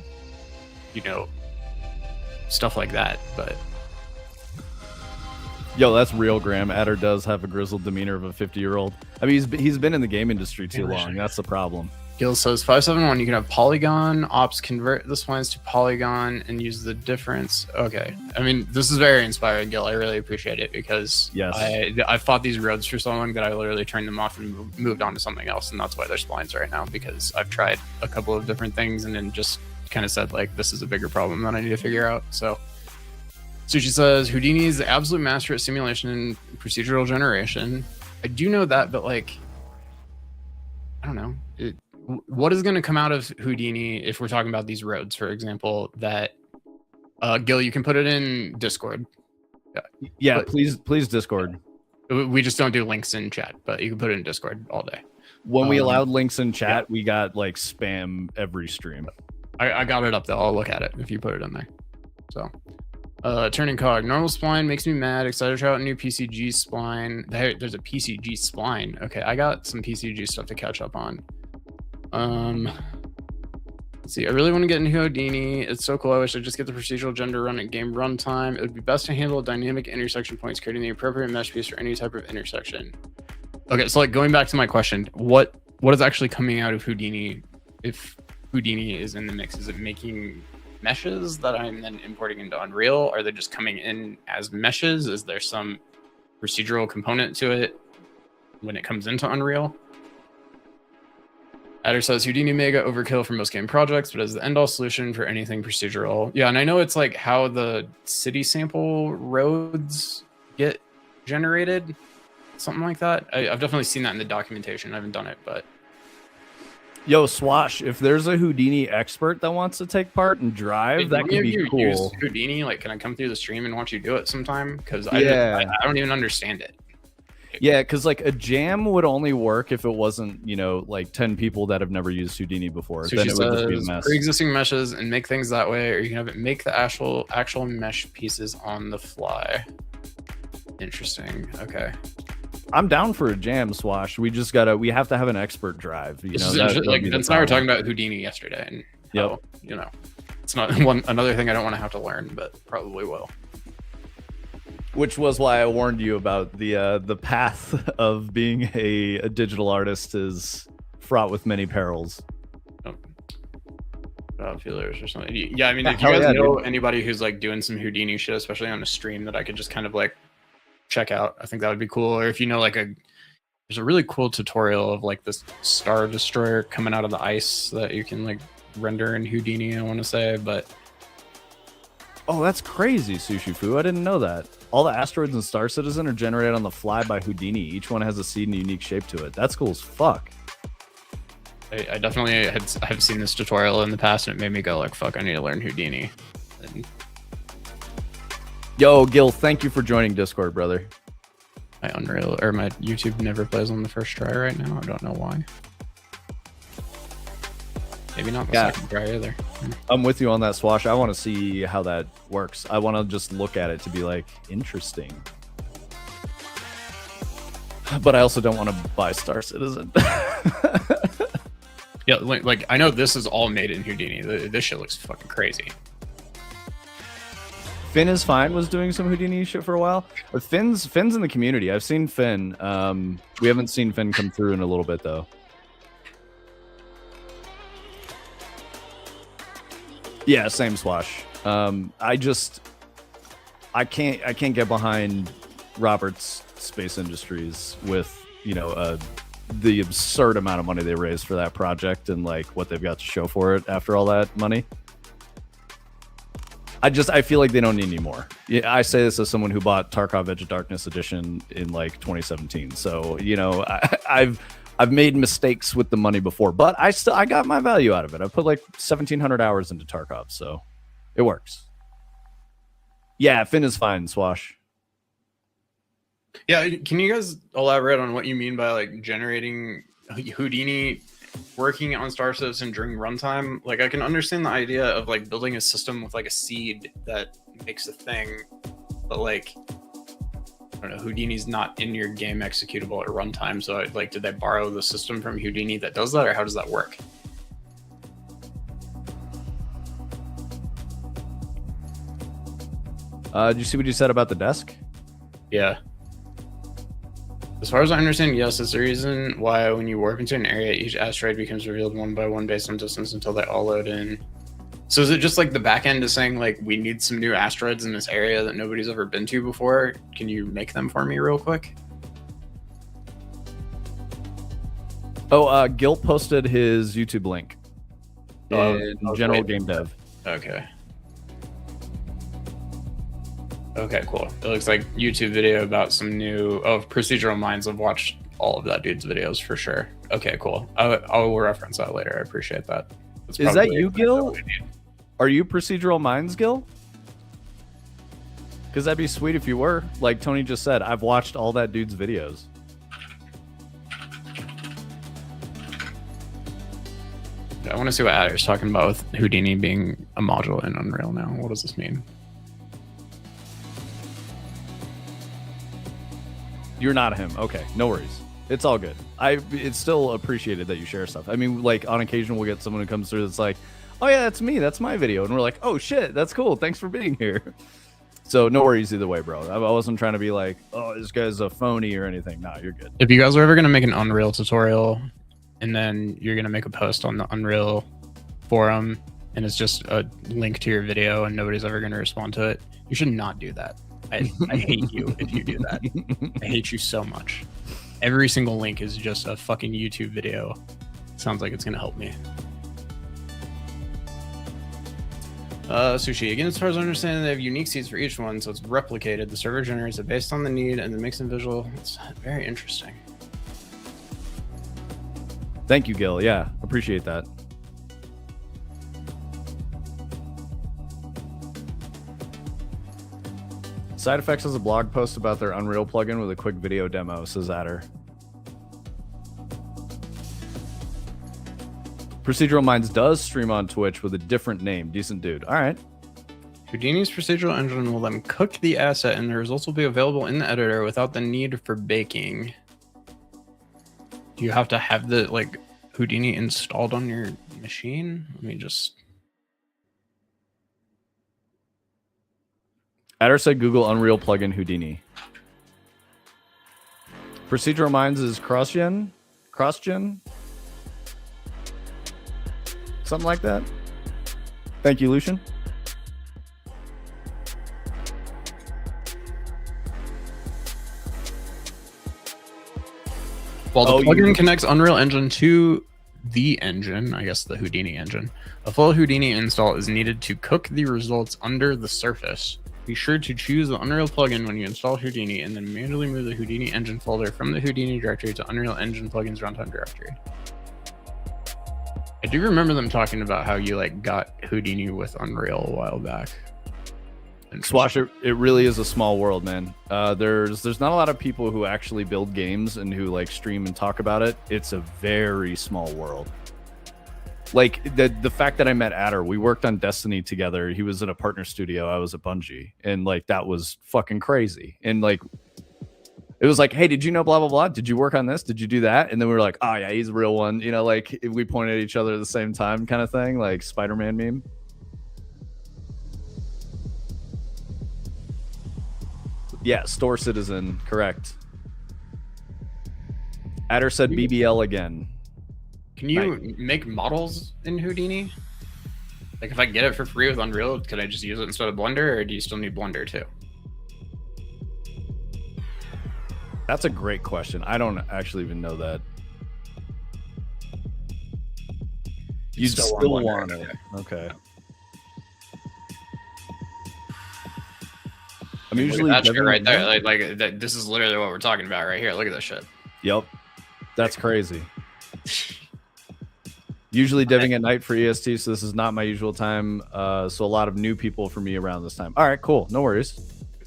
stuff like that. But yo, that's real, Graham. Adder does have a grizzled demeanor of a 50-year-old. I mean, he's been in the game industry too long. That's the problem. Gil says 571. You can have polygon ops convert the splines to polygon and use the difference. Okay, I mean this is very inspiring, Gil. I really appreciate it because yes, I fought these roads for so long that I literally turned them off and moved on to something else, and that's why they're splines right now, because I've tried a couple of different things and then just kind of said like this is a bigger problem that I need to figure out. So Sushi says Houdini is the absolute master at simulation and procedural generation. I do know that, but like I don't know. What is going to come out of Houdini if we're talking about these roads, for example, that Gil, you can put it in Discord. Yeah, please Discord. We just don't do links in chat, but you can put it in Discord all day. When we allowed links in chat, we got like spam every stream. I got it up though. I'll look at it if you put it in there. So turning cog, normal spline makes me mad. Excited to try out a new PCG spline. There's a PCG spline. Okay, I got some PCG stuff to catch up on. Let's see, I really want to get into Houdini. It's so cool. I wish I'd just get the procedural gen to run at game runtime. It would be best to handle dynamic intersection points, creating the appropriate mesh piece for any type of intersection. Okay, so like going back to my question, what is actually coming out of Houdini? If Houdini is in the mix, is it making meshes that I'm then importing into Unreal? Are they just coming in as meshes? Is there some procedural component to it when it comes into Unreal? Adder says Houdini mega overkill for most game projects, but as the end-all solution for anything procedural. Yeah, and I know it's like how the city sample roads get generated, something like that. I've definitely seen that in the documentation. I haven't done it, but yo, Swash, if there's a Houdini expert that wants to take part and drive, that could be cool. Use Houdini, like, can I come through the stream and watch you do it sometime? Because I don't even understand it. Yeah, because like a jam would only work if it wasn't, like 10 people that have never used Houdini before. So then it would just be a mess. Pre-existing meshes and make things that way, or you can have it make the actual mesh pieces on the fly. Interesting. Okay. I'm down for a jam, Swash. We have to have an expert drive. You know, like Vince and I were talking about Houdini yesterday, and how, you know, it's not another thing I don't want to have to learn, but probably will. Which was why I warned you about the path of being a digital artist is fraught with many perils. Feelers or something. Yeah, I mean, if you guys know anybody who's like doing some Houdini shit, especially on a stream that I could just kind of like check out, I think that would be cool. Or if you know, like there's a really cool tutorial of like this Star Destroyer coming out of the ice that you can like render in Houdini, I want to say, but oh, that's crazy, Sushi Fu. I didn't know that. All the asteroids in Star Citizen are generated on the fly by Houdini. Each one has a seed and a unique shape to it. That's cool as fuck. I definitely have seen this tutorial in the past, and it made me go like, fuck, I need to learn Houdini. And yo, Gil, thank you for joining Discord, brother. My YouTube never plays on the first try right now. I don't know why. Maybe not the second try either. I'm with you on that, Swash. I want to see how that works. I want to just look at it to be like, interesting. But I also don't want to buy Star Citizen. Yeah, like I know this is all made in Houdini. This shit looks fucking crazy. Finn is Fine was doing some Houdini shit for a while. Finn's in the community. I've seen Finn. We haven't seen Finn come through in a little bit though. Yeah, same, Swash. I can't get behind Robert's Space Industries with, you know, the absurd amount of money they raised for that project and like what they've got to show for it after all that money. I feel like they don't need any more. Yeah, I say this as someone who bought Tarkov Edge of Darkness edition in like 2017. So, you know, I've made mistakes with the money before, but I got my value out of it. I put like 1,700 hours into Tarkov, so it works. Yeah, Finn is fine, Swash. Yeah, can you guys elaborate on what you mean by like generating Houdini working on Star Citizen during runtime? Like, I can understand the idea of like building a system with like a seed that makes a thing, but like, I don't know, Houdini's not in your game executable at runtime. So like, did they borrow the system from Houdini that does that, or how does that work? Did you see what you said about the desk? Yeah. As far as I understand, yes, it's the reason why when you warp into an area, each asteroid becomes revealed one by one based on distance until they all load in. So is it just like the back end is saying like, we need some new asteroids in this area that nobody's ever been to before? Can you make them for me real quick? Oh, Gil posted his YouTube link in General Game Dev. Okay. Okay, cool. It looks like YouTube video about some new procedural mines. I've watched all of that dude's videos for sure. Okay, cool. I will reference that later. I appreciate that. Is that you, Gil? Are you procedural mines, Gil? Because that'd be sweet if you were. Like Tony just said, I've watched all that dude's videos. I want to see what Adder's talking about with Houdini being a module in Unreal now. What does this mean? You're not him. Okay, no worries. It's all good. It's still appreciated that you share stuff. I mean, like on occasion we'll get someone who comes through that's like, oh yeah, that's me. That's my video. And we're like, oh shit, that's cool. Thanks for being here. So no worries either way, bro. I wasn't trying to be like, oh, this guy's a phony or anything. Nah, you're good. If you guys are ever going to make an Unreal tutorial and then you're going to make a post on the Unreal forum and it's just a link to your video and nobody's ever going to respond to it, you should not do that. I hate you if you do that. I hate you so much. Every single link is just a fucking YouTube video. Sounds like it's gonna help me. Sushi, again, as far as I understand, they have unique seeds for each one, so it's replicated. The server generates it based on the need and then makes them visual. It's very interesting. Thank you, Gil. Yeah, appreciate that. Side Effects has a blog post about their Unreal plugin with a quick video demo, says Adder. Procedural Minds does stream on Twitch with a different name. Decent dude. All right. Houdini's procedural engine will then cook the asset and the results will be available in the editor without the need for baking. Do you have to have the like Houdini installed on your machine? Let me just. Adder said Google Unreal plugin Houdini. Procedural Minds is cross-gen? Something like that. Thank you, Lucian. While the plugin connects Unreal Engine to the engine, I guess the Houdini engine, a full Houdini install is needed to cook the results under the surface. Be sure to choose the Unreal plugin when you install Houdini and then manually move the Houdini engine folder from the Houdini directory to Unreal Engine plugins runtime directory. I do remember them talking about how you like got Houdini with Unreal a while back. Swash, it really is a small world, man. There's not a lot of people who actually build games and who like stream and talk about it. It's a very small world. Like the fact that I met Adder, we worked on Destiny together. He was in a partner studio. I was at Bungie, and like that was fucking crazy. And like it was like, hey, did you know blah blah blah? Did you work on this? Did you do that? And then we were like, oh yeah, he's a real one. You know, like we pointed at each other at the same time, kind of thing, like Spider-Man meme. Yeah, Store Citizen, correct. Adder said BBL again. Can you make models in Houdini? Like if I get it for free with Unreal, could I just use it instead of Blender, or do you still need Blender too? That's a great question. I don't actually even know that. You still want it. Okay. I'm usually that shit right there. Like that, this is literally what we're talking about right here. Look at this shit. Yep. That's crazy. Usually deving at night for EST, so this is not my usual time. So a lot of new people for me around this time. All right, cool. No worries.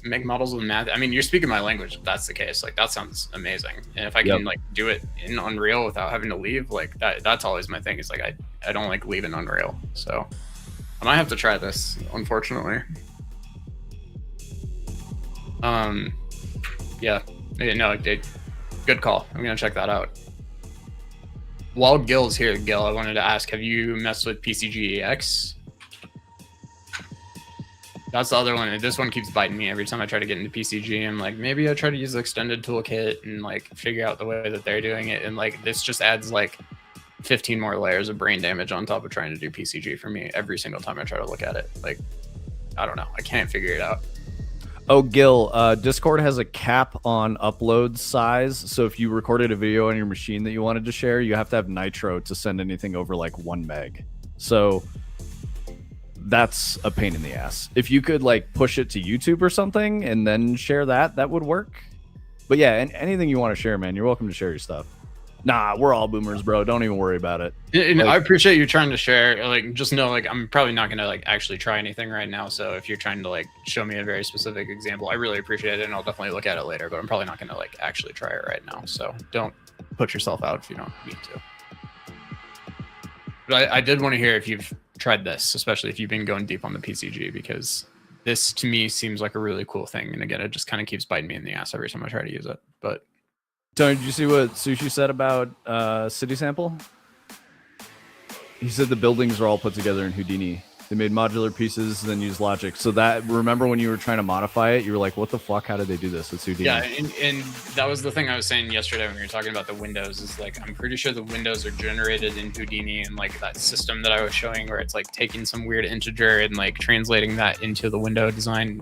Make models with math. I mean, you're speaking my language if that's the case. Like that sounds amazing. And if I can like do it in Unreal without having to leave, like that's always my thing. Is like I don't like leaving Unreal. So I might have to try this, unfortunately. Yeah. No, good call. I'm gonna check that out. While Gil's here, Gil, I wanted to ask, have you messed with PCGEX? That's the other one. This one keeps biting me every time I try to get into PCG. I'm like, maybe I try to use the extended toolkit and like figure out the way that they're doing it. And like, this just adds like 15 more layers of brain damage on top of trying to do PCG for me every single time I try to look at it. Like, I don't know. I can't figure it out. Oh, Gil, Discord has a cap on upload size. So if you recorded a video on your machine that you wanted to share, you have to have Nitro to send anything over like 1 meg. So that's a pain in the ass. If you could like push it to YouTube or something and then share that, that would work. But yeah, and anything you want to share, man, you're welcome to share your stuff. Nah, we're all boomers, bro. Don't even worry about it. And I appreciate you trying to share. Like, just know, like, I'm probably not gonna like actually try anything right now. So if you're trying to like show me a very specific example, I really appreciate it, and I'll definitely look at it later. But I'm probably not gonna like actually try it right now. So don't put yourself out if you don't need to. But I did want to hear if you've tried this, especially if you've been going deep on the PCG, because this to me seems like a really cool thing. And again, it just kind of keeps biting me in the ass every time I try to use it. But Tony, did you see what Sushi said about City Sample? He said the buildings are all put together in Houdini. They made modular pieces, then used logic. So that, remember when you were trying to modify it, you were like, what the fuck? How did they do this? It's Houdini. Yeah, and that was the thing I was saying yesterday when we were talking about the windows, is like, I'm pretty sure the windows are generated in Houdini, and like that system that I was showing where it's like taking some weird integer and like translating that into the window design.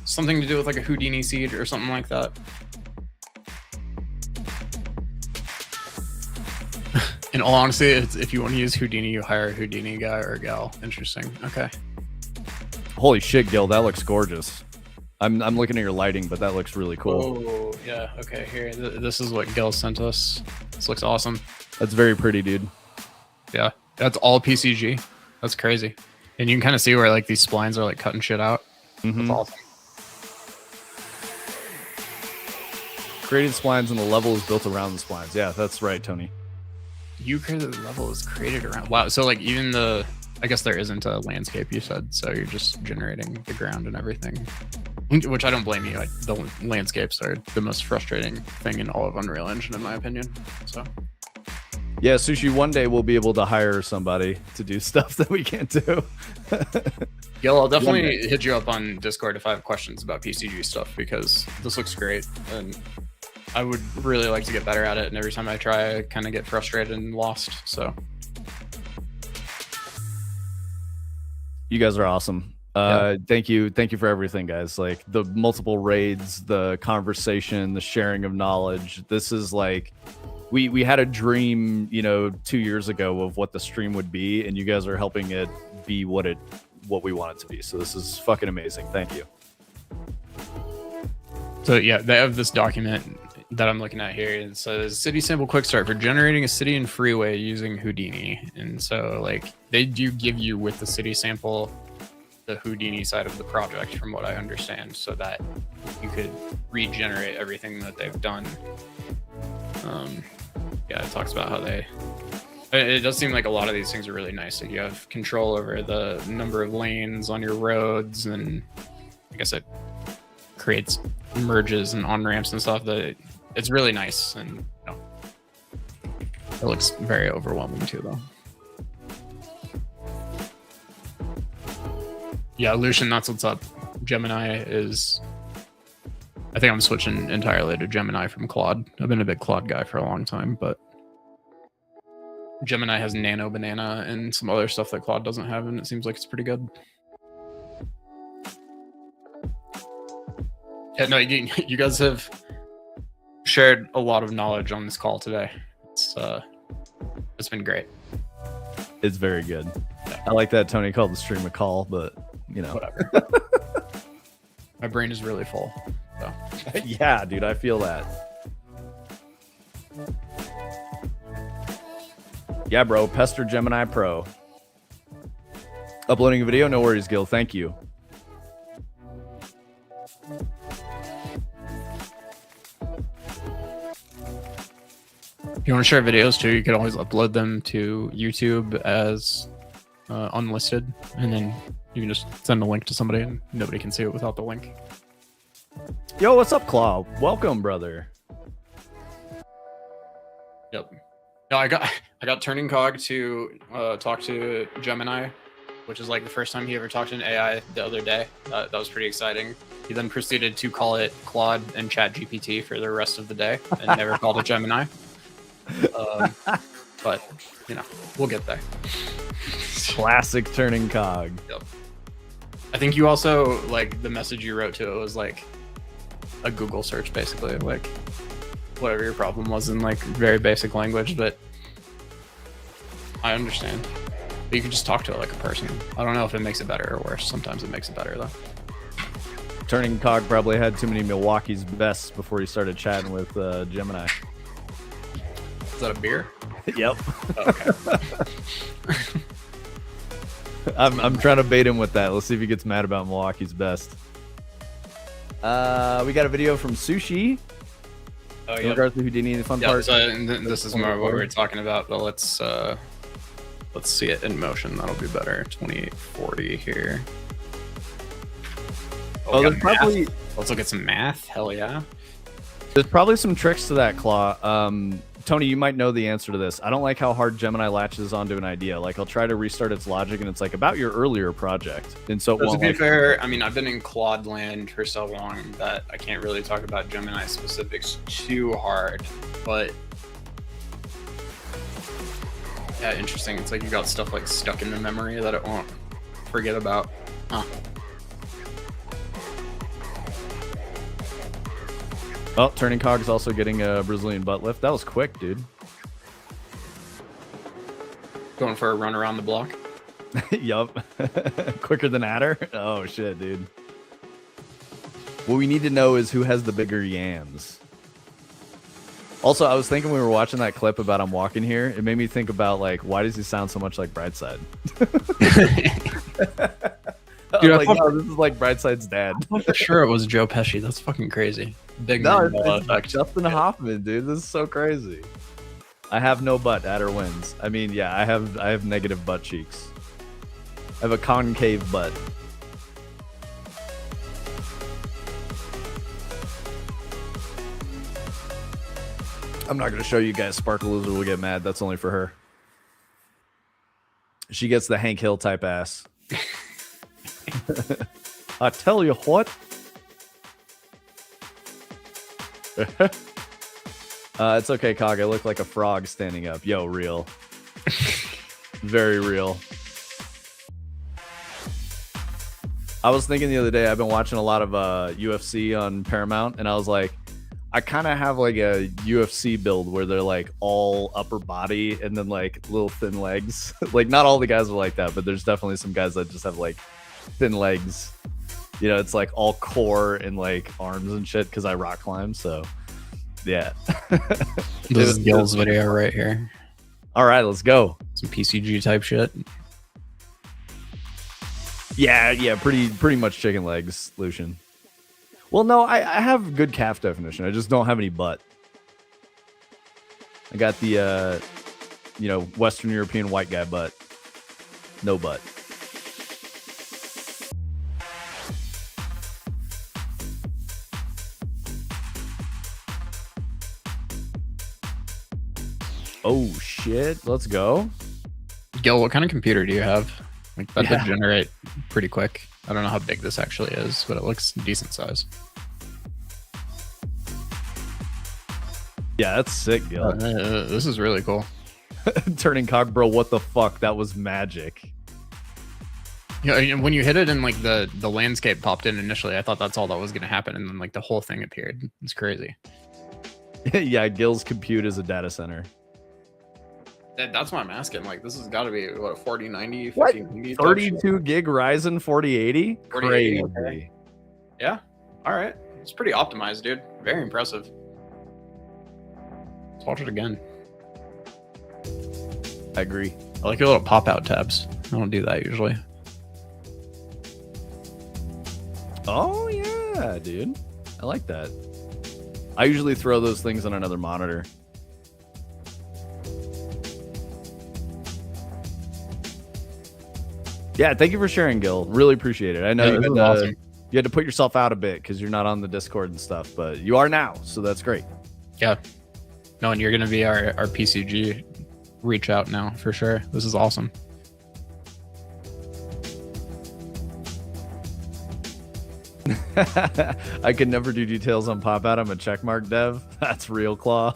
Something to do with like a Houdini seed or something like that. In all honesty, if you want to use Houdini, you hire a Houdini guy or a gal. Interesting. Okay. Holy shit, Gil, that looks gorgeous. I'm looking at your lighting, but that looks really cool. Oh, yeah. Okay, here. This is what Gil sent us. This looks awesome. That's very pretty, dude. Yeah. That's all PCG. That's crazy. And you can kind of see where like these splines are like cutting shit out. Mm-hmm. That's awesome. Created splines and the level is built around the splines. Yeah, that's right, Tony. You created the level is created around. Wow. So like even I guess there isn't a landscape, you said. So you're just generating the ground and everything. Which I don't blame you. The landscapes are the most frustrating thing in all of Unreal Engine, in my opinion. So. Yeah, Sushi, one day we'll be able to hire somebody to do stuff that we can't do. Gil, I'll definitely hit you up on Discord if I have questions about PCG stuff, because this looks great and I would really like to get better at it. And every time I try, I kind of get frustrated and lost. So you guys are awesome. Thank you for everything, guys. Like the multiple raids, the conversation, the sharing of knowledge. This is like we had a dream, 2 years ago of what the stream would be, and you guys are helping it be what we want it to be. So this is fucking amazing. Thank you. So yeah, they have this document that I'm looking at here. It says city sample quick start for generating a city and freeway using Houdini. And so like they do give you with the city sample the Houdini side of the project, from what I understand, so that you could regenerate everything that they've done. Yeah, it talks about how it does seem like a lot of these things are really nice. Like you have control over the number of lanes on your roads, and I guess it creates merges and on-ramps and stuff. That it's really nice, and it looks very overwhelming too, though. Yeah, Lucian, that's what's up. Gemini is... I think I'm switching entirely to Gemini from Claude. I've been a big Claude guy for a long time, but Gemini has Nano Banana and some other stuff that Claude doesn't have, and it seems like it's pretty good. Yeah, no, you guys have shared a lot of knowledge on this call today. It's been great. It's very good. I like that Tony called the stream a call, but whatever. My brain is really full. So. Yeah, dude, I feel that. Yeah, bro, Pester Gemini Pro. Uploading a video? No worries, Gil. Thank you. If you want to share videos too, you could always upload them to YouTube as unlisted, and then you can just send a link to somebody and nobody can see it without the link. Yo, what's up, Claw? Welcome, brother. Yep. No, I got Turning Cog to talk to Gemini, which is like the first time he ever talked to an AI the other day. That was pretty exciting. He then proceeded to call it Claude and ChatGPT for the rest of the day and never called it Gemini. But we'll get there. Classic Turning Cog. Yep. I think you also, like, the message you wrote to it was like a Google search, basically, like whatever your problem was in like very basic language, but I understand. But you can just talk to it like a person. I don't know if it makes it better or worse. Sometimes it makes it better though. Turning Cog probably had too many Milwaukee's Bests before he started chatting with Gemini. Is that a beer? Yep. Oh, okay. I'm trying to bait him with that. Let's see if he gets mad about Milwaukee's Best. We got a video from Sushi. Oh, in regards to Houdini, the fun part. So, this is more of what we were talking about, but let's see it in motion. That'll be better. 2840 here. Oh, there's probably... Let's look at some math. Hell yeah. There's probably some tricks to that, Claw. Tony, you might know the answer to this. I don't like how hard Gemini latches onto an idea. Like, I'll try to restart its logic, and it's like about your earlier project. And so, to be fair, I mean, I've been in Claude land for so long that I can't really talk about Gemini specifics too hard. But yeah, interesting. It's like you got stuff like stuck in the memory that it won't forget about. Huh. Oh, Turning Cog is also getting a Brazilian butt lift. That was quick, dude. Going for a run around the block? Yup. Quicker than Adder? Oh, shit, dude. What we need to know is who has the bigger yams. Also, I was thinking when we were watching that clip about I'm walking here, it made me think about, like, why does he sound so much like Brightside? Dude, like, no, this is like Brightside's dad. I'm for sure it was Joe Pesci. That's fucking crazy. Big it's Justin Hoffman, dude. This is so crazy. I have no butt. Adder wins. I mean, yeah, I have negative butt cheeks. I have a concave butt. I'm not going to show you guys. Sparkle Loser will get mad. That's only for her. She gets the Hank Hill type ass. I tell you what. It's okay, Cog. I look like a frog standing up. Yo, real. Very real. I was thinking the other day, I've been watching a lot of UFC on Paramount, and I was like, I kind of have like a UFC build where they're like all upper body and then like little thin legs. Like not all the guys are like that, but there's definitely some guys that just have like thin legs. You know, it's like all core and like arms and shit because I rock climb. So yeah. This is Gil's video right here. All right, let's go. Some PCG type shit. Yeah, pretty much chicken legs, Lucian. Well, no, I have good calf definition. I just don't have any butt. I got the, Western European white guy butt. No butt. Oh, shit. Let's go. Gil, what kind of computer do you have? Like that would generate pretty quick. I don't know how big this actually is, but it looks decent size. Yeah, that's sick, Gil. This is really cool. Turning cock, bro. What the fuck? That was magic. Yeah, when you hit it and like the landscape popped in initially, I thought that's all that was going to happen, and then like the whole thing appeared. It's crazy. Yeah, Gil's compute is a data center. That's why I'm asking. Like, this has got to be what, a 4090, what? 5090, 32 gig Ryzen 4080? Crazy. Okay. Yeah. All right. It's pretty optimized, dude. Very impressive. Let's watch it again. I agree. I like your little pop-out tabs. I don't do that usually. Oh, yeah, dude. I like that. I usually throw those things on another monitor. Yeah, thank you for sharing, Gil. Really appreciate it. I know you had to put yourself out a bit because you're not on the Discord and stuff, but you are now, so that's great. Yeah. No, and you're going to be our PCG reach out now for sure. This is awesome. I could never do details on pop out. I'm a checkmark dev. That's real, Claw.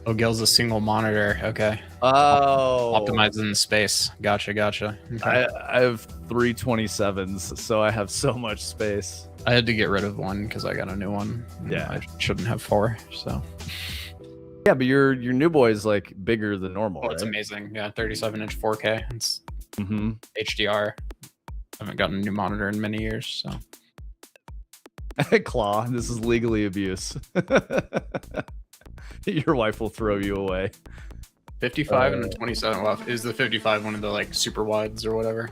Oh, Gil's a single monitor. Okay. Oh. Optimizing space. Gotcha. Okay. I have 327s, so I have so much space. I had to get rid of one because I got a new one. Yeah. I shouldn't have 4, so. Yeah, but your new boy is like bigger than normal. Oh, it's amazing. Yeah, 37-inch 4K. It's HDR. I haven't gotten a new monitor in many years, so. Claw, this is legally abuse. Your wife will throw you away. 55 and the 27 left. Is the 55 one of the like super wides or whatever?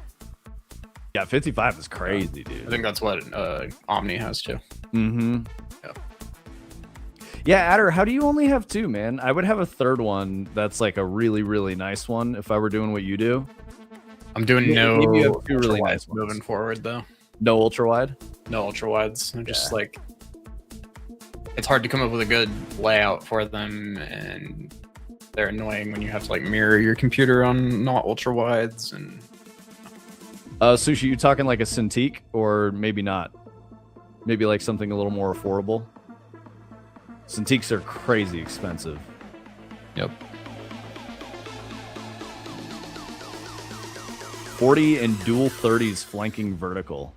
Yeah, 55 is crazy, dude. I think that's what Omni has too. Yeah, Adder, how do you only have 2, man? I would have a third one that's like a really, really nice one if I were doing what you do. I'm doing no maybe you have 2 really nice ones. moving forward though. No ultra wide? No ultra wides. I'm just like, it's hard to come up with a good layout for them, and they're annoying when you have to like mirror your computer on not ultra wides. And Sushi, you talking like a Cintiq or maybe not? Maybe like something a little more affordable. Cintiqs are crazy expensive. Yep. 40 and dual 30s flanking vertical.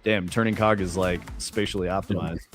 Damn, turning cog is like spatially optimized.